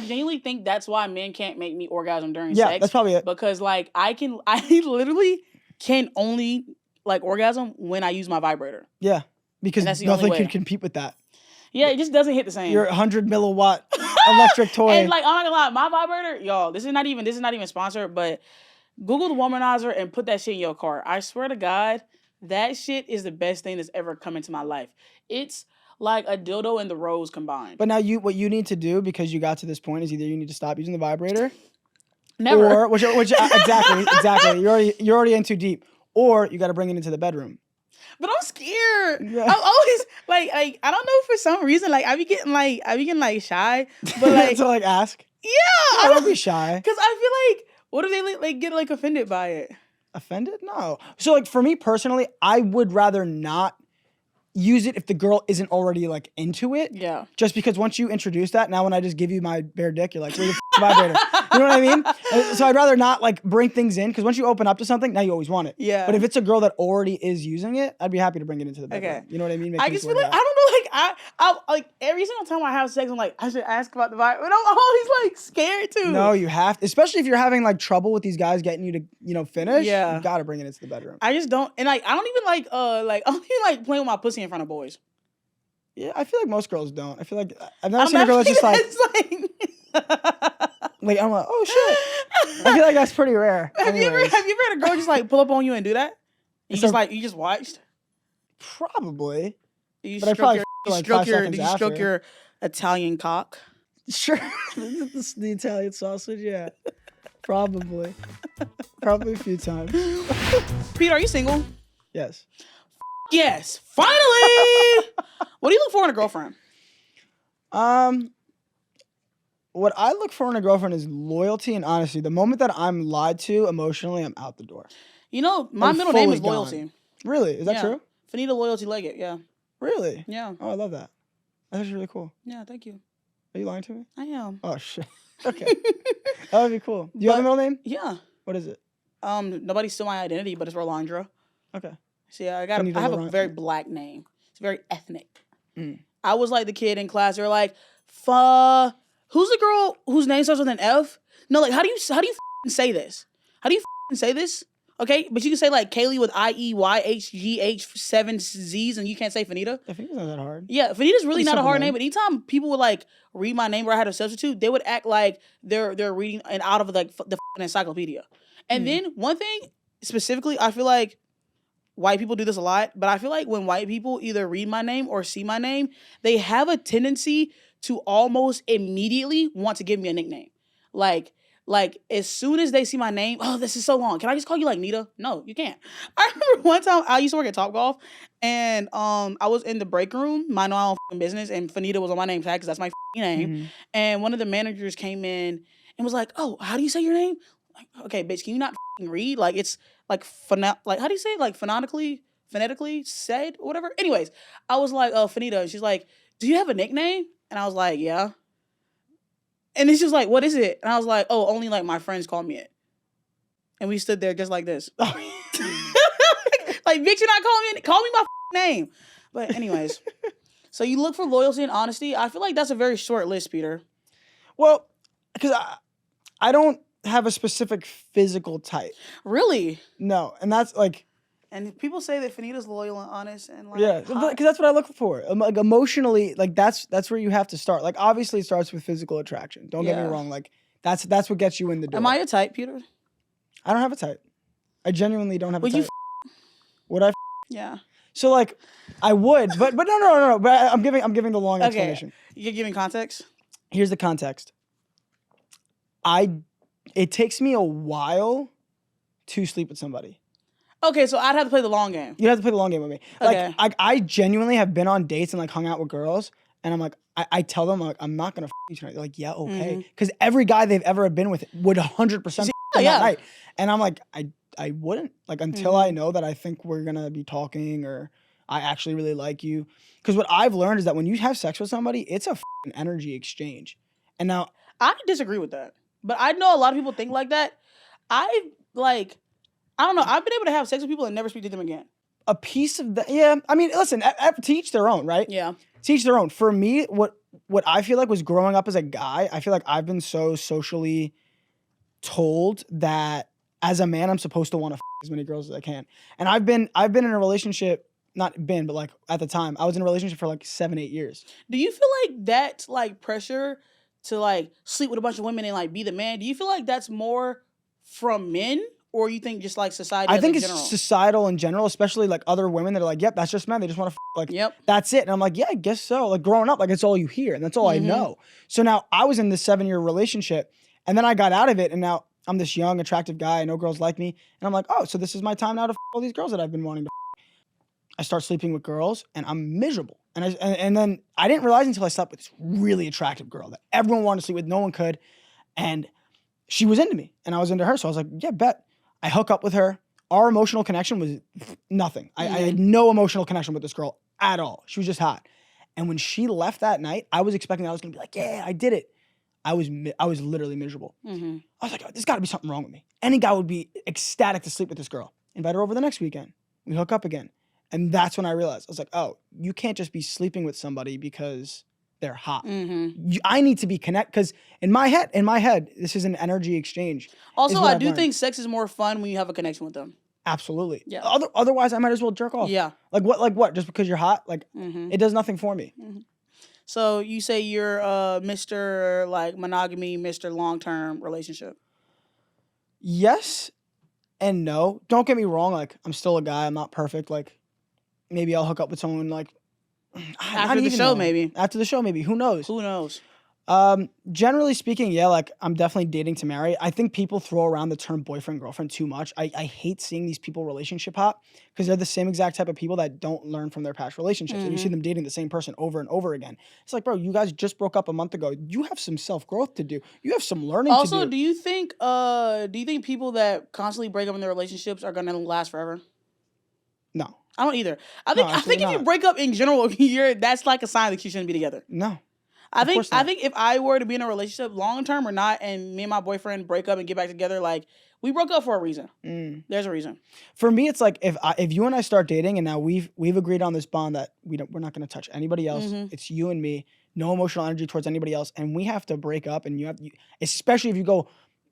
genuinely think that's why men can't make me orgasm during sex. Yeah, that's probably it. Because like I literally can only like orgasm when I use my vibrator. Yeah, because nothing can compete with that. Yeah, it just doesn't hit the same. Your 100 milliwatt electric toy. And like I'm not gonna lie, my vibrator, y'all, this is not even sponsored, but Google the womanizer and put that shit in your car. I swear to God, that shit is the best thing that's ever come into my life. It's like a dildo and the rose combined. But now what you need to do because you got to this point is either you need to stop using the vibrator, never, or which exactly. You're already in too deep, or you got to bring it into the bedroom. But I'm scared. Yeah. I'm always like I don't know for some reason like I be getting shy, but like to like ask. Yeah, don't be shy. Because I feel like. What if they like get like offended by it? Offended? No. So like for me personally, I would rather not use it if the girl isn't already like into it. Yeah. Just because once you introduce that, now when I just give you my bare dick, you're like, where's the vibrator? You know what I mean? So I'd rather not like bring things in because once you open up to something, now you always want it. Yeah. But if it's a girl that already is using it, I'd be happy to bring it into the bedroom. Okay. You know what I mean? I just feel like I don't know. Like I like every single time I have sex, I'm like I should ask about the vibrator. But I'm always like scared too. No, you have to, especially if you're having like trouble with these guys getting you to finish. Yeah. You gotta bring it into the bedroom. I just don't, and like I don't even like playing with my pussy in front of boys. Yeah, I feel like most girls don't. I feel like I've never seen a girl that's just like Like, I'm like, oh shit. I feel like that's pretty rare. Have you ever had a girl just like pull up on you and do that? You just watched? Probably. You but did you stroke your Italian cock? Sure. The Italian sausage, yeah. Probably. Probably a few times. Pete, are you single? Yes. Yes. Finally! What do you look for in a girlfriend? What I look for in a girlfriend is loyalty and honesty. The moment that I'm lied to emotionally, I'm out the door. You know, my middle name is Loyalty. Gone. Really? Is that true? Fannita Loyalty Leggett, yeah. Really? Yeah. Oh, I love that. That's really cool. Yeah, thank you. Are you lying to me? I am. Oh, shit. Okay. That would be cool. Do you have a middle name? Yeah. What is it? Nobody stole my identity, but it's Rolandra. Okay. So yeah, I have a very black name. It's very ethnic. I was like the kid in class. They were like, who's the girl whose name starts with an F? No, like how do you say this? How do you say this? Okay, but you can say like Kaylee with IEYHGH 7 Z's, and you can't say Fannita. I think it's not that hard. Yeah, Fannita's really not a hard name. But anytime people would like read my name or I had a substitute, they would act like they're reading and out of like the encyclopedia. And then one thing specifically, I feel like white people do this a lot, but I feel like when white people either read my name or see my name, they have a tendency to almost immediately want to give me a nickname. Like as soon as they see my name, oh, this is so long. Can I just call you like Nita? No, you can't. I remember one time I used to work at Topgolf, and I was in the break room, minding my own business, and Fannita was on my name tag because that's my name. And one of the managers came in and was like, "Oh, how do you say your name?" Like, okay, bitch, can you not read? Like it's like like how do you say it? Like phonetically said or whatever. Anyways, I was like, "Oh, Fannita," and she's like, "Do you have a nickname?" And I was like, "Yeah." And it's just like, what is it? And I was like, oh, only like my friends call me it. And we stood there just like this. Like, bitch, you're not calling me, call me my name. But anyways, so you look for loyalty and honesty. I feel like that's a very short list, Peter. Well, because I don't have a specific physical type. Really? No. And that's like... And people say that Fannita's loyal and honest and like... Yeah, because that's what I look for. Like emotionally, like that's where you have to start. Like obviously it starts with physical attraction. Don't get me wrong. Like that's what gets you in the door. Am I a type, Peter? I don't have a type. I genuinely don't have a type. Would I? Yeah. So like, I would, but no. But I'm giving the long explanation. You're giving context? Here's the context. It takes me a while to sleep with somebody. Okay, so I'd have to play the long game. You'd have to play the long game with me. Okay. Like, I genuinely have been on dates and like hung out with girls, and I'm like, I tell them like, I'm not gonna you tonight. They're like, yeah, okay, because every guy they've ever been with would 100% that night, and I'm like, I wouldn't like until I know that I think we're gonna be talking or I actually really like you. Because what I've learned is that when you have sex with somebody, it's a energy exchange. And now I disagree with that, but I know a lot of people think like that. I don't know. I've been able to have sex with people and never speak to them again. A piece of that, yeah. I mean, listen, to each their own, right? Yeah. To each their own. For me, what I feel like was growing up as a guy, I feel like I've been so socially told that as a man, I'm supposed to want to as many girls as I can. And I've been in a relationship, not been, but like at the time, I was in a relationship for like 7-8 years. Do you feel like that like pressure to like sleep with a bunch of women and like be the man? Do you feel like that's more from men? Or you think just like society? I think it's societal in general, especially like other women that are like, yep, that's just men. They just want to like, that's it. And I'm like, yeah, I guess so. Like growing up, like it's all you hear and that's all I know. So now I was in this 7-year relationship and then I got out of it and now I'm this young, attractive guy. No girls like me. And I'm like, oh, so this is my time now to all these girls that I've been wanting to I start sleeping with girls and I'm miserable. And then I didn't realize until I slept with this really attractive girl that everyone wanted to sleep with. No one could. And she was into me and I was into her. So I was like, yeah, bet. I hook up with her. Our emotional connection was nothing. I had no emotional connection with this girl at all. She was just hot. And when she left that night, I was expecting I was going to be like, yeah, I did it. I was literally miserable. I was like, oh, there's got to be something wrong with me. Any guy would be ecstatic to sleep with this girl. Invite her over the next weekend. We hook up again. And that's when I realized. I was like, oh, you can't just be sleeping with somebody because they're hot. I need to be connected because in my head, this is an energy exchange. Also, I do think sex is more fun when you have a connection with them. Absolutely. Yeah. Otherwise, I might as well jerk off. Yeah. Like what? Just because you're hot? Like it does nothing for me. So you say you're Mr. like monogamy, Mr. long-term relationship. Yes and no. Don't get me wrong. Like, I'm still a guy. I'm not perfect. Like, maybe I'll hook up with someone like after the show, maybe. After the show, maybe. Who knows? Who knows? Generally speaking, yeah, like I'm definitely dating to marry. I think people throw around the term boyfriend, girlfriend too much. I hate seeing these people relationship hop because they're the same exact type of people that don't learn from their past relationships. And you see them dating the same person over and over again. It's like, bro, you guys just broke up a month ago. You have some self-growth to do. You have some learning to do. Also, do you think people that constantly break up in their relationships are gonna last forever? No. I don't either. I think if you break up in general, that's like a sign that you shouldn't be together. No. I think if I were to be in a relationship long term or not, and me and my boyfriend break up and get back together, like we broke up for a reason. There's a reason. For me, it's like if you and I start dating and now we've agreed on this bond that we're not going to touch anybody else. It's you and me, no emotional energy towards anybody else, and we have to break up. And especially if you go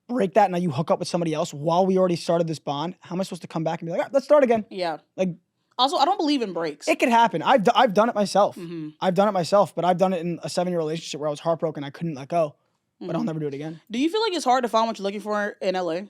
break that and now you hook up with somebody else while we already started this bond. How am I supposed to come back and be like, let's start again? Yeah. Like. Also, I don't believe in breaks. It could happen. I've done it myself. I've done it myself, but I've done it in a 7-year relationship where I was heartbroken. I couldn't let go, but I'll never do it again. Do you feel like it's hard to find what you're looking for in LA?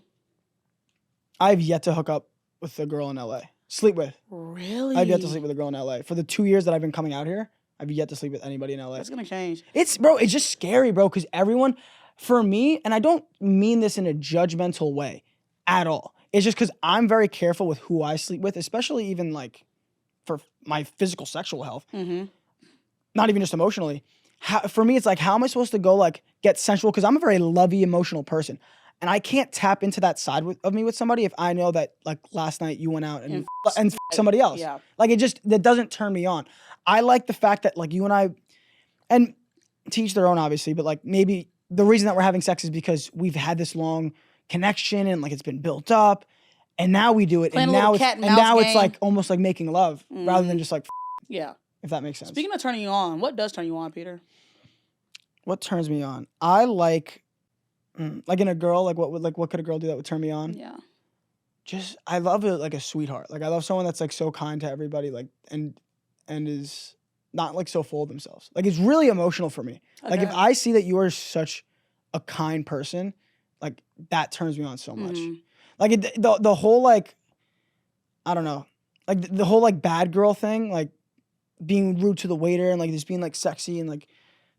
I've yet to hook up with a girl in LA. Sleep with. Really? I've yet to sleep with a girl in LA. For the 2 years that I've been coming out here, I've yet to sleep with anybody in LA. That's gonna change. It's just scary, bro, because everyone, for me, and I don't mean this in a judgmental way at all. It's just because I'm very careful with who I sleep with, especially even like for my physical sexual health, not even just emotionally. For me, it's like, how am I supposed to go like get sensual? Because I'm a very lovey, emotional person. And I can't tap into that side of me with somebody if I know that like last night you went out and somebody else. Yeah. Like that doesn't turn me on. I like the fact that like you and I, and to each their own obviously, but like maybe the reason that we're having sex is because we've had this long connection and like it's been built up. And now we do it, and now it's like almost like making love rather than just like yeah. If that makes sense. Speaking of turning you on, what does turn you on, Peter? What turns me on? I like in a girl, like what could a girl do that would turn me on? Yeah. Just I love it like a sweetheart. Like I love someone that's like so kind to everybody, like and is not like so full of themselves. Like it's really emotional for me. Okay. Like if I see that you are such a kind person, like that turns me on so much. Like the whole like, I don't know, like the whole like bad girl thing, like being rude to the waiter and like just being like sexy and like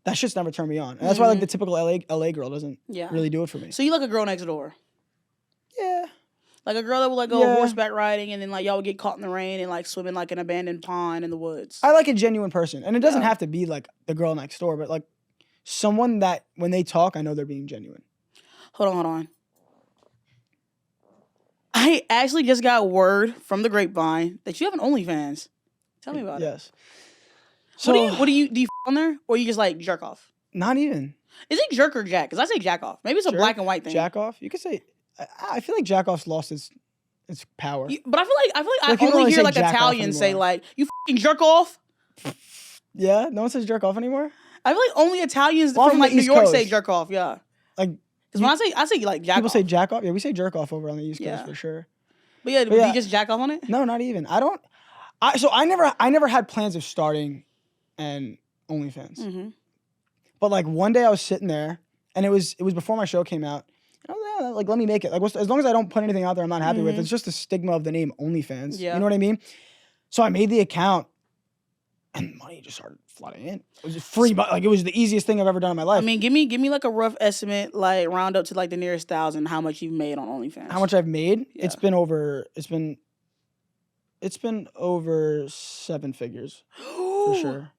that shit's never turned me on. And that's why like the typical LA girl doesn't really do it for me. So you like a girl next door? Yeah. Like a girl that would like go horseback riding and then like y'all would get caught in the rain and like swim in like an abandoned pond in the woods. I like a genuine person. And it doesn't have to be like the girl next door, but like someone that when they talk, I know they're being genuine. Hold on. I actually just got word from the grapevine that you have an OnlyFans. Tell me about it. Yes. So what do you f on there, or you just like jerk off? Not even. Is it jerk or jack? Because I say jack off. Maybe it's a black and white thing. Jack off. You could say. I feel like jack off's lost its power. But I feel like I only hear like Italians say like you f***ing jerk off. Yeah, no one says jerk off anymore. I feel like only Italians from like New York say jerk off. Yeah. Like. Because when I say like jack off. People say jack off. Yeah, we say jerk off over on the East Coast for sure. But yeah, do you just jack off on it? No, not even. I never had plans of starting an OnlyFans. But like one day I was sitting there, and it was before my show came out. And I was like, let me make it. Like as long as I don't put anything out there I'm not happy with, it's just the stigma of the name OnlyFans. Yeah. You know what I mean? So I made the account, and money just started flooding in. It was free, but like it was the easiest thing I've ever done in my life. I mean, give me like a rough estimate, like round up to like the nearest 1,000, how much you've made on OnlyFans. How much I've made? Yeah. It's been over 7 figures for sure.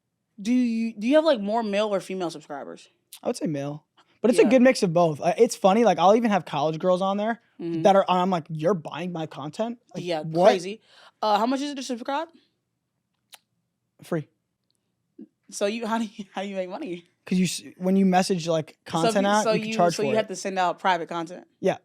Do you have like more male or female subscribers? I would say male, but it's a good mix of both. It's funny, like I'll even have college girls on there that are. I'm like, you're buying my content? Like, yeah, what? Crazy. How much is it to subscribe? Free. So how do you make money? Because when you message like content out, you can charge for it. So you have to send out private content. Yeah.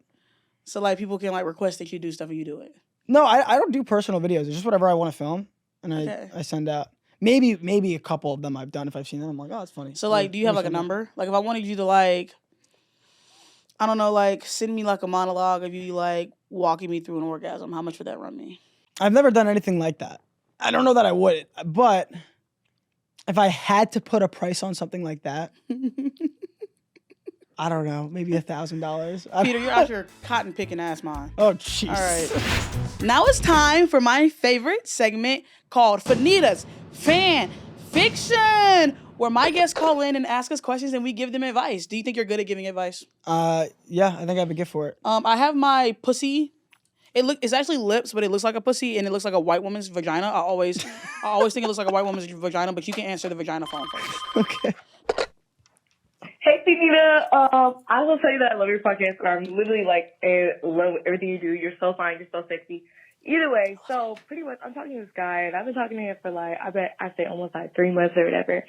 So like people can like request that you do stuff and you do it. No, I don't do personal videos. It's just whatever I want to film, and I send out. Maybe a couple of them I've done if I've seen them. I'm like, oh, that's funny. So like, do you have like a number? Like if I wanted you to like, I don't know, like send me like a monologue of you like walking me through an orgasm, how much would that run me? I've never done anything like that. I don't know that I would, but if I had to put a price on something like that, I don't know, maybe $1,000. Peter, you're out your cotton picking ass mine. Oh, jeez. All right. Now it's time for my favorite segment called Fannita's Fan Fiction, where my guests call in and ask us questions and we give them advice. Do you think you're good at giving advice? Yeah, I think I have a gift for it. I have my pussy. It's actually lips, but it looks like a pussy and it looks like a white woman's vagina. I always think it looks like a white woman's vagina, but you can answer the vagina phone first. Okay. Hey, Fannita. I will tell you that I love your podcast, and I'm literally like, love everything you do. You're so fine. You're so sexy. Either way, so pretty much, I'm talking to this guy, and I've been talking to him for like, I say almost like 3 months or whatever.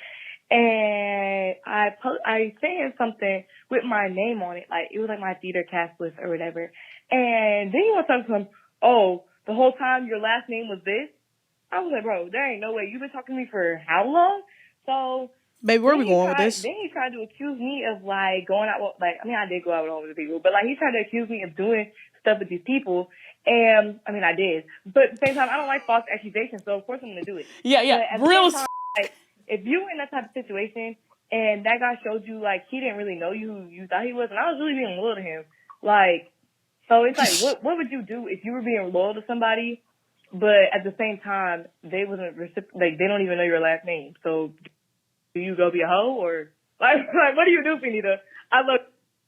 And I sent him something with my name on it, like it was like my theater cast list or whatever. And then you want to talk to him, oh, the whole time your last name was this? I was like, bro, there ain't no way. You've been talking to me for how long? So, baby, where are we going with this? Then he tried to accuse me of like going out with, like, I mean, I did go out with all of the people, but like he tried to accuse me of doing stuff with these people. And I mean, I did, but at the same time, I don't like false accusations, so of course I'm gonna do it. Yeah, real. Time, like, if you were in that type of situation and that guy showed you like he didn't really know you who you thought he was, and I was really being loyal to him, like, so it's like, what would you do if you were being loyal to somebody, but at the same time they wasn't like they don't even know your last name, so do you go be a hoe or like what do you do, Fannita? I love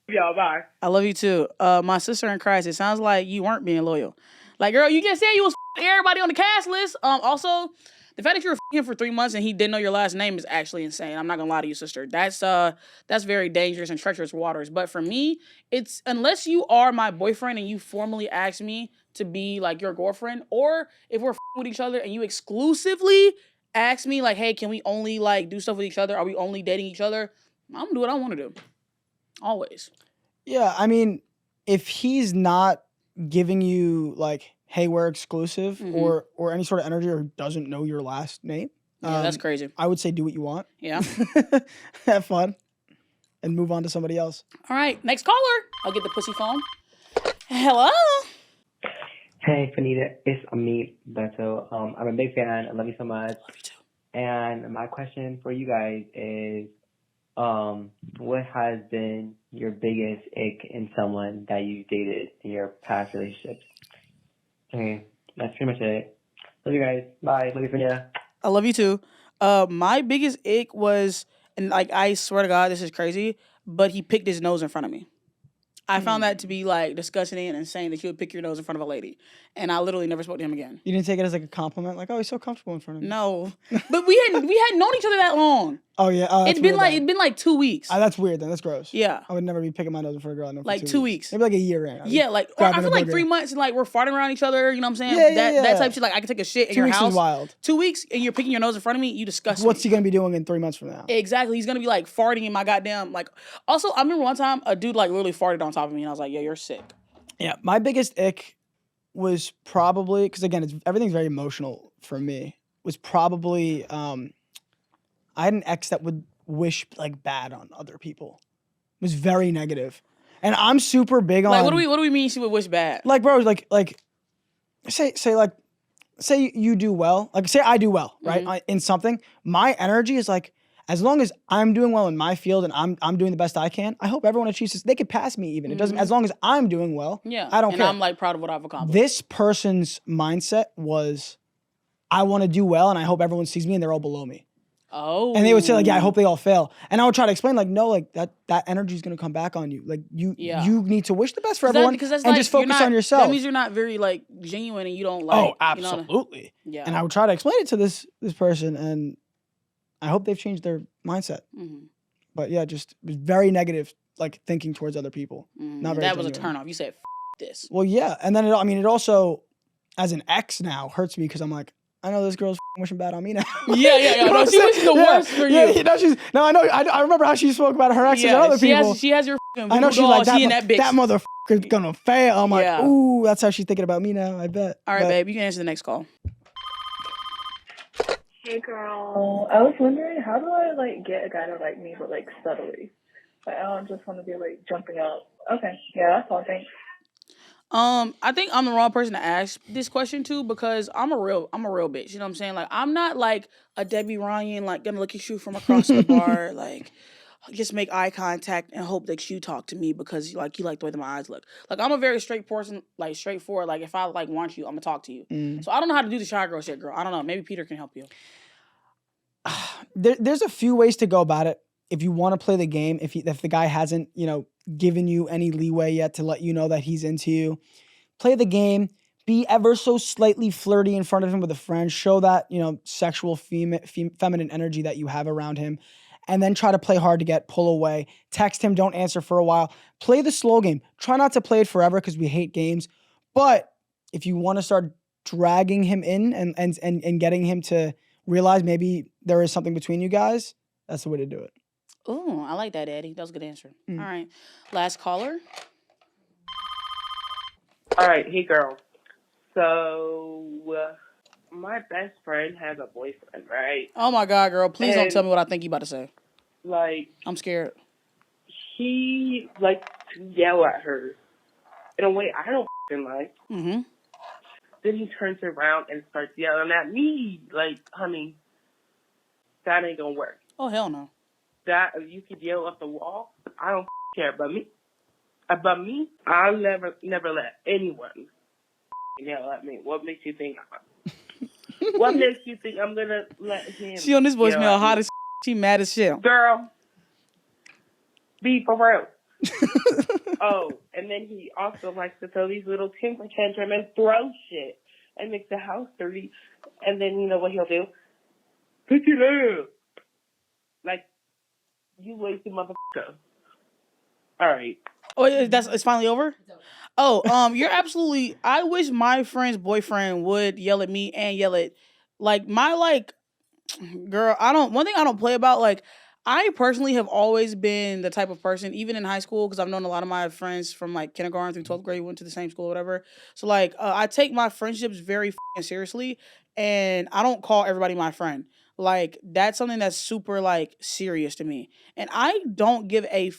y'all. Bye. I love you too. My sister in Christ. It sounds like you weren't being loyal. Like, girl, you just said you was everybody on the cast list. Also, the fact that you were him for 3 months and he didn't know your last name is actually insane. I'm not gonna lie to you, sister. That's very dangerous and treacherous waters. But for me, it's unless you are my boyfriend and you formally ask me to be like your girlfriend, or if we're with each other and you exclusively ask me like, hey, can we only like do stuff with each other? Are we only dating each other? I'm gonna do what I want to do. Always. Yeah, I mean, if he's not giving you like, hey, we're exclusive, or any sort of energy, or doesn't know your last name, that's crazy. I would say do what you want. Yeah. Have fun and move on to somebody else. All right, next caller. I'll get the pussy phone. Hello. Hey, Fannita, it's Amit Beto. I'm a big fan. I love you so much. Love you too. And my question for you guys is, what has been your biggest ick in someone that you dated in your past relationships? Okay, that's pretty much it. Love you guys. Bye. Love you, Fannita. I love you too. My biggest ick was, and like I swear to God, this is crazy, but he picked his nose in front of me. I found that to be like disgusting and insane that you would pick your nose in front of a lady. And I literally never spoke to him again. You didn't take it as like a compliment? Like, oh, he's so comfortable in front of me. No. But we hadn't known each other that long. Oh yeah. It's been like 2 weeks. That's weird then. That's gross. Yeah. I would never be picking my nose in front of a girl I know for like 2 weeks. Maybe like a year in. Yeah, like I feel like 3 months and like we're farting around each other, you know what I'm saying? Yeah. That type of shit. Like I could take a shit in your house. 2 weeks is wild. 2 weeks and you're picking your nose in front of me, you disgust me. What's he gonna be doing in 3 months from now? Exactly. He's gonna be like farting in my goddamn like. Also, I remember one time a dude like literally farted on top of me and I was like, yeah, you're sick. Yeah, my biggest ick was probably, because again, everything's very emotional for me, was probably, I had an ex that would wish like bad on other people. It was very negative. And I'm super big on... Like, what do we mean she would wish bad? Like, bro, like say you do well. Like, say I do well, right? In something. My energy is like, as long as I'm doing well in my field and I'm doing the best I can, I hope everyone achieves this. They could pass me even. It doesn't, as long as I'm doing well, I don't care. And I'm like proud of what I've accomplished. This person's mindset was, I want to do well and I hope everyone sees me and they're all below me. Oh. And they would say like, yeah, I hope they all fail. And I would try to explain like, no, like that energy is going to come back on you. Like you need to wish the best for everyone and like, just focus on yourself. That means you're not very like genuine and you don't like. Oh, absolutely. You know, And I would try to explain it to this person and I hope they've changed their mindset. But yeah, just was very negative, like thinking towards other people. Not very That was genuine. a turnoff. You said, this. Well, yeah. And then it also, as an ex now, hurts me because I'm like, I know this girl's wishing bad on me now. Yeah. No, she wishes the worst for you. Yeah, I know. I remember how she spoke about her exes and other people. She has your I know she's like, that bitch. That motherfucker's gonna fail. I'm like, ooh, that's how she's thinking about me now, I bet. All right, babe, you can answer the next call. Hey girl, I was wondering, how do I like get a guy to like me, but like subtly? Like I don't just want to be like jumping up. Okay, yeah, that's all. Thanks. I think I'm the wrong person to ask this question to because I'm a real bitch. You know what I'm saying? Like I'm not like a Debbie Ryan, like gonna look at you from across the bar, like just make eye contact and hope that you talk to me because you like the way that my eyes look. Like I'm a very straight person, like straightforward. Like if I like want you, I'm gonna talk to you. So I don't know how to do the shy girl shit, girl. I don't know. Maybe Peter can help you. There's a few ways to go about it. If you want to play the game, if the guy hasn't, given you any leeway yet to let you know that he's into you, play the game. Be ever so slightly flirty in front of him with a friend. Show that, sexual feminine energy that you have around him. And then try to play hard to pull away. Text him, don't answer for a while. Play the slow game. Try not to play it forever because we hate games. But if you want to start dragging him in and getting him to realize maybe there is something between you guys, that's the way to do it. Oh, I like that, Eddie. That was a good answer. All right. Last caller. All right. Hey, girl. So, my best friend has a boyfriend, right? Oh, my God, girl. Please don't tell me what I think you about to say. Like... I'm scared. He likes to yell at her in a way I don't like. Mm-hmm. Then he turns around and starts yelling at me. Like, honey, that ain't gonna work. Oh, hell no. That you could yell up the wall. I don't care. But me, I'll never let anyone yell at me. What makes you think? What makes you think I'm gonna let him? She on this voicemail hot as she mad as shit. Girl, be for real. Oh, and then he also likes to throw these little temper tantrum and throw shit and make the house dirty. And then you know what he'll do? Pick it up. Like, you lazy motherfucker. All right. Oh, it's finally over? Oh, you're absolutely... I wish my friend's boyfriend would yell at me and yell at... Like, girl, one thing I don't play about, like... I personally have always been the type of person, even in high school, because I've known a lot of my friends from, like, kindergarten through 12th grade, went to the same school or whatever. So, like, I take my friendships very seriously, and I don't call everybody my friend. Like, that's something that's super, like, serious to me. And I don't give a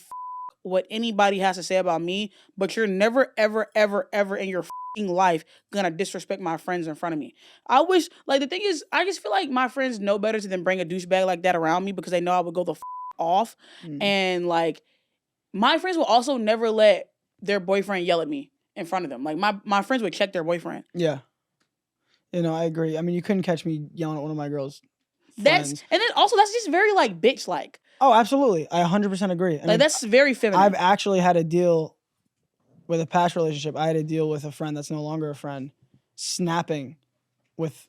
what anybody has to say about me, but you're never, ever, ever, ever in your life gonna disrespect my friends in front of me. I wish, like, the thing is, I just feel like my friends know better to than bring a douchebag like that around me because they know I would go the off. And, like, my friends will also never let their boyfriend yell at me in front of them. Like, my friends would check their boyfriend. Yeah. I agree. I mean, you couldn't catch me yelling at one of my girls' friends. And then also, that's just very, like, bitch-like. Oh, absolutely. I 100% agree. Like, that's very feminine. I've actually had a deal with a past relationship. I had a deal with a friend that's no longer a friend, snapping with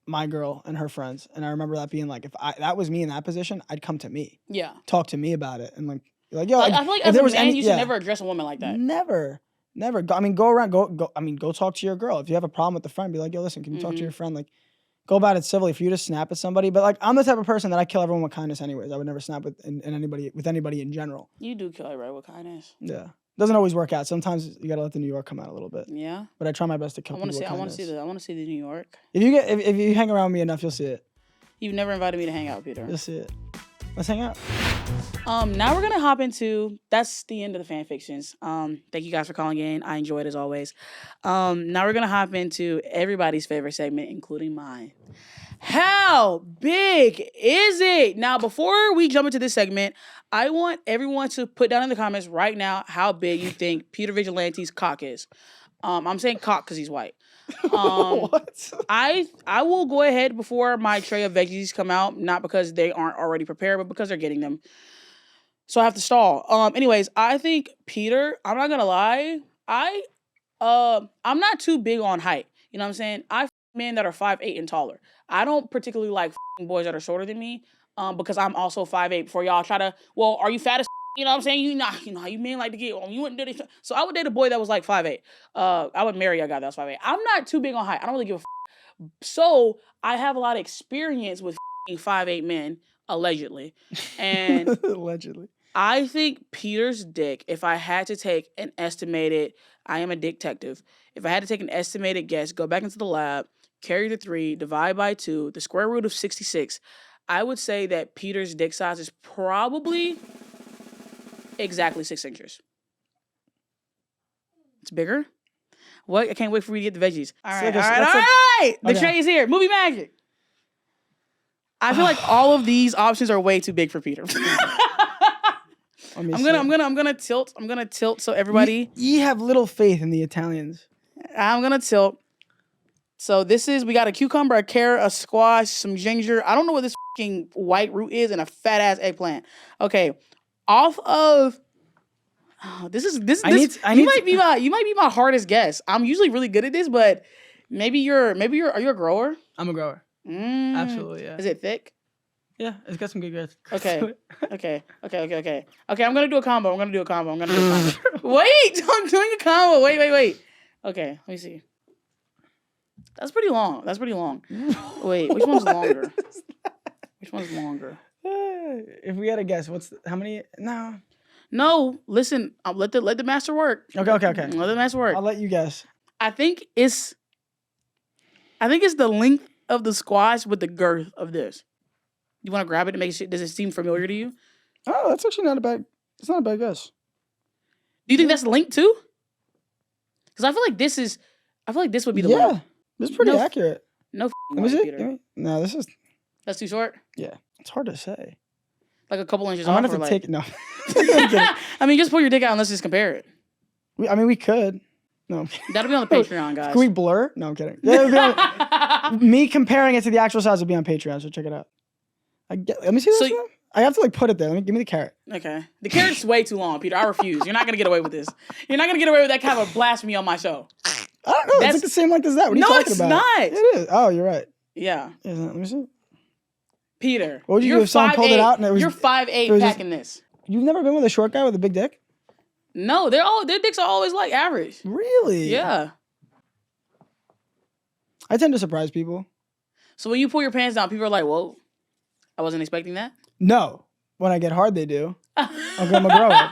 my girl and her friends. And I remember that being like, if that was me in that position, I'd come to me. Yeah. Talk to me about it. And like yo, I feel like as a man, you should never address a woman like that. Never. I mean, go around, go talk to your girl. If you have a problem with the friend, be like, yo, listen, can you talk to your friend? Like, go about it civilly. For you to snap at somebody, but like, I'm the type of person that I kill everyone with kindness anyways. I would never snap with anybody in general. You do kill everybody with kindness. Yeah. Doesn't always work out. Sometimes you gotta let the New York come out a little bit. Yeah. But I try my best to kill people with kindness. I want to see the New York. If you hang around me enough, you'll see it. You've never invited me to hang out, Peter. You'll see it. Let's hang out. Now we're gonna hop into, that's the end of the fan fictions. Thank you guys for calling in. I enjoyed as always. Now we're gonna hop into everybody's favorite segment, including mine. How big is it? Now, before we jump into this segment, I want everyone to put down in the comments right now how big you think Peter Vigilante's cock is. I'm saying cock because he's white. What? I will go ahead before my tray of veggies come out, not because they aren't already prepared, but because they're getting them. So I have to stall. Anyways, I think Peter, I'm not gonna lie, I'm not too big on height. You know what I'm saying? I men that are 5'8" and taller. I don't particularly like boys that are shorter than me, because I'm also 5'8". Before y'all try to, well, are you fat as you know what I'm saying? You know how you men like to get, you wouldn't do this. So I would date a boy that was like 5'8". I would marry a guy that was 5'8". I'm not too big on height. I don't really give a So I have a lot of experience with 5'8" men, allegedly. And allegedly. I think Peter's dick, if I had to take an estimated, I am a dick detective. If I had to take an estimated guess, go back into the lab, carry the 3, divide by 2, the square root of 66, I would say that Peter's dick size is probably exactly 6 inches. It's bigger. What? I can't wait for you to get the veggies. All right. The tray is here. Movie magic. I feel like all of these options are way too big for Peter. I'm gonna tilt. I'm gonna tilt so everybody. You have little faith in the Italians. I'm gonna tilt. So we got a cucumber, a carrot, a squash, some ginger. I don't know what this fucking white root is, and a fat ass eggplant. Okay, off of. Oh, you might be my hardest guess. I'm usually really good at this, but are you a grower? I'm a grower. Absolutely, yeah. Is it thick? Yeah, it's got some good grits. Okay. Okay, I'm gonna do a combo. Wait, I'm doing a combo. Wait. Okay, let me see. That's pretty long. Wait, which one's longer? If we had a guess, how many? No, listen. Let the master work. Okay. Let the master work. I'll let you guess. I think it's the length of the squash with the girth of this. You want to grab it to make it? Does it seem familiar to you? Oh, that's actually not a bad. It's not a bad guess. Do you think that's linked too? Because I feel like this would be the link. Yeah, this is pretty accurate. No, let me see. No, this is. That's too short. Yeah, it's hard to say. Like a couple inches I'm off. gonna have to take it. No. I mean, just pull your dick out and let's just compare it. We could. No. That'll be on the Patreon, guys. Can we blur? No, I'm kidding. Yeah, me comparing it to the actual size would be on Patreon, so check it out. Let me see this one. I have to put it there. Give me the carrot. Okay. The carrot's way too long, Peter. I refuse. You're not going to get away with this. You're not going to get away with that kind of blasphemy on my show. I don't know. It's like the same length as that. What are you talking about? No, it's not. It is. Oh, you're right. Yeah. Let me see. Peter. What would you do if someone pulled it out and it was... You're 5'8" packing this. You've never been with a short guy with a big dick? No, their dicks are always like average. Really? Yeah. I tend to surprise people. So when you pull your pants down, people are like, whoa, I wasn't expecting that? No. When I get hard, they do. I'm a grower.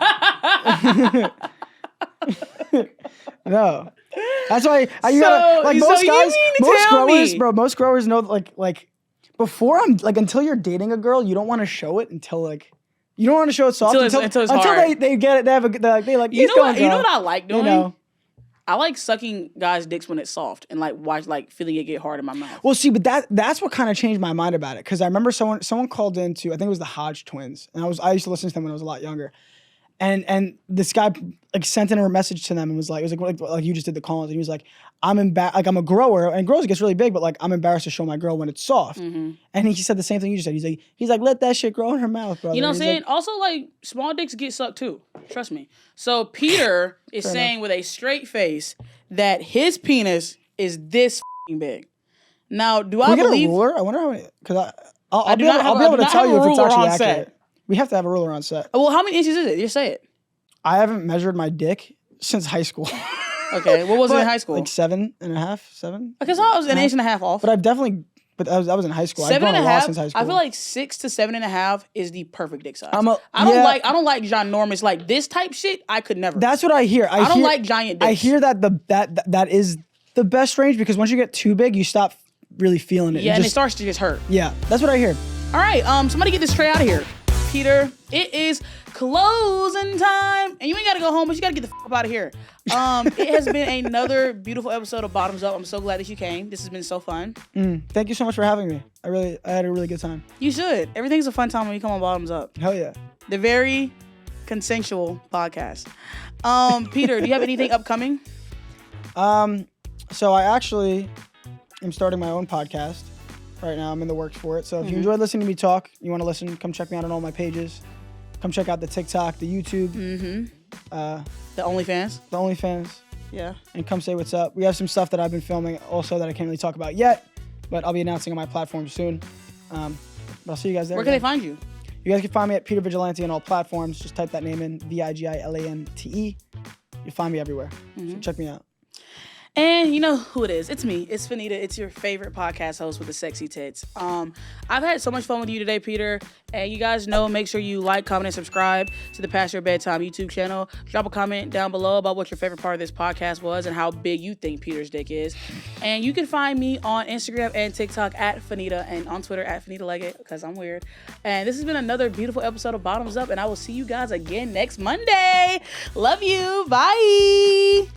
No. That's why most growers know like before until you're dating a girl, you don't want to show it until you don't want to show it soft until it's hard. They get it. They like you know what I like doing? You know? I like sucking guys' dicks when it's soft and feeling it get hard in my mouth. Well, see, but that's what kind of changed my mind about it, because I remember someone called into, I think it was the Hodge twins, and I used to listen to them when I was a lot younger, and this guy sent in a message to them and was like you just did the call-ins, and he was like, I'm a grower, and growers gets really big, but I'm embarrassed to show my girl when it's soft. Mm-hmm. And he said the same thing you just said. He's like let that shit grow in her mouth, brother. You know what I'm saying? Also, small dicks get sucked too. Trust me. So Peter is saying with a straight face that his penis is this big. Now, do I believe? Get a ruler? I wonder how many. Because I'll be able to tell you if it's actually accurate. We have to have a ruler on set. Well, how many inches is it? Just say it. I haven't measured my dick since high school. Okay, what was it in high school? 7.5, 7. Okay, so I was an inch and a half off. But I was in high school. 7.5 since high school. I feel like 6 to 7.5 is the perfect dick size. I don't like ginormous this type shit. I could never. That's what I hear. I don't like giant dicks. I hear that that is the best range, because once you get too big, you stop really feeling it. Yeah, and it starts to just hurt. Yeah, that's what I hear. All right, somebody get this tray out of here. Peter, it is closing time. And you ain't got to go home, but you got to get the fuck up out of here. It has been another beautiful episode of Bottoms Up. I'm so glad that you came. This has been so fun. Thank you so much for having me. I had a really good time. You should. Everything's a fun time when you come on Bottoms Up. Hell yeah. The very consensual podcast. Peter, do you have anything upcoming? So I actually am starting my own podcast right now. I'm in the works for it. So if you enjoyed listening to me talk, you want to listen, come check me out on all my pages. Come check out the TikTok, the YouTube. The OnlyFans. The OnlyFans. Yeah. And come say what's up. We have some stuff that I've been filming also that I can't really talk about yet, but I'll be announcing on my platform soon. But I'll see you guys there. Where can they find you? You guys can find me at Peter Vigilante on all platforms. Just type that name in, Vigilante. You'll find me everywhere. So check me out. And you know who it is. It's me. It's Fannita. It's your favorite podcast host with the sexy tits. I've had so much fun with you today, Peter. And you guys know, make sure you like, comment, and subscribe to the Past Your Bedtime YouTube channel. Drop a comment down below about what your favorite part of this podcast was and how big you think Peter's dick is. And you can find me on Instagram and TikTok at Fannita, and on Twitter at Fannita Leggett, because I'm weird. And this has been another beautiful episode of Bottoms Up, and I will see you guys again next Monday. Love you. Bye.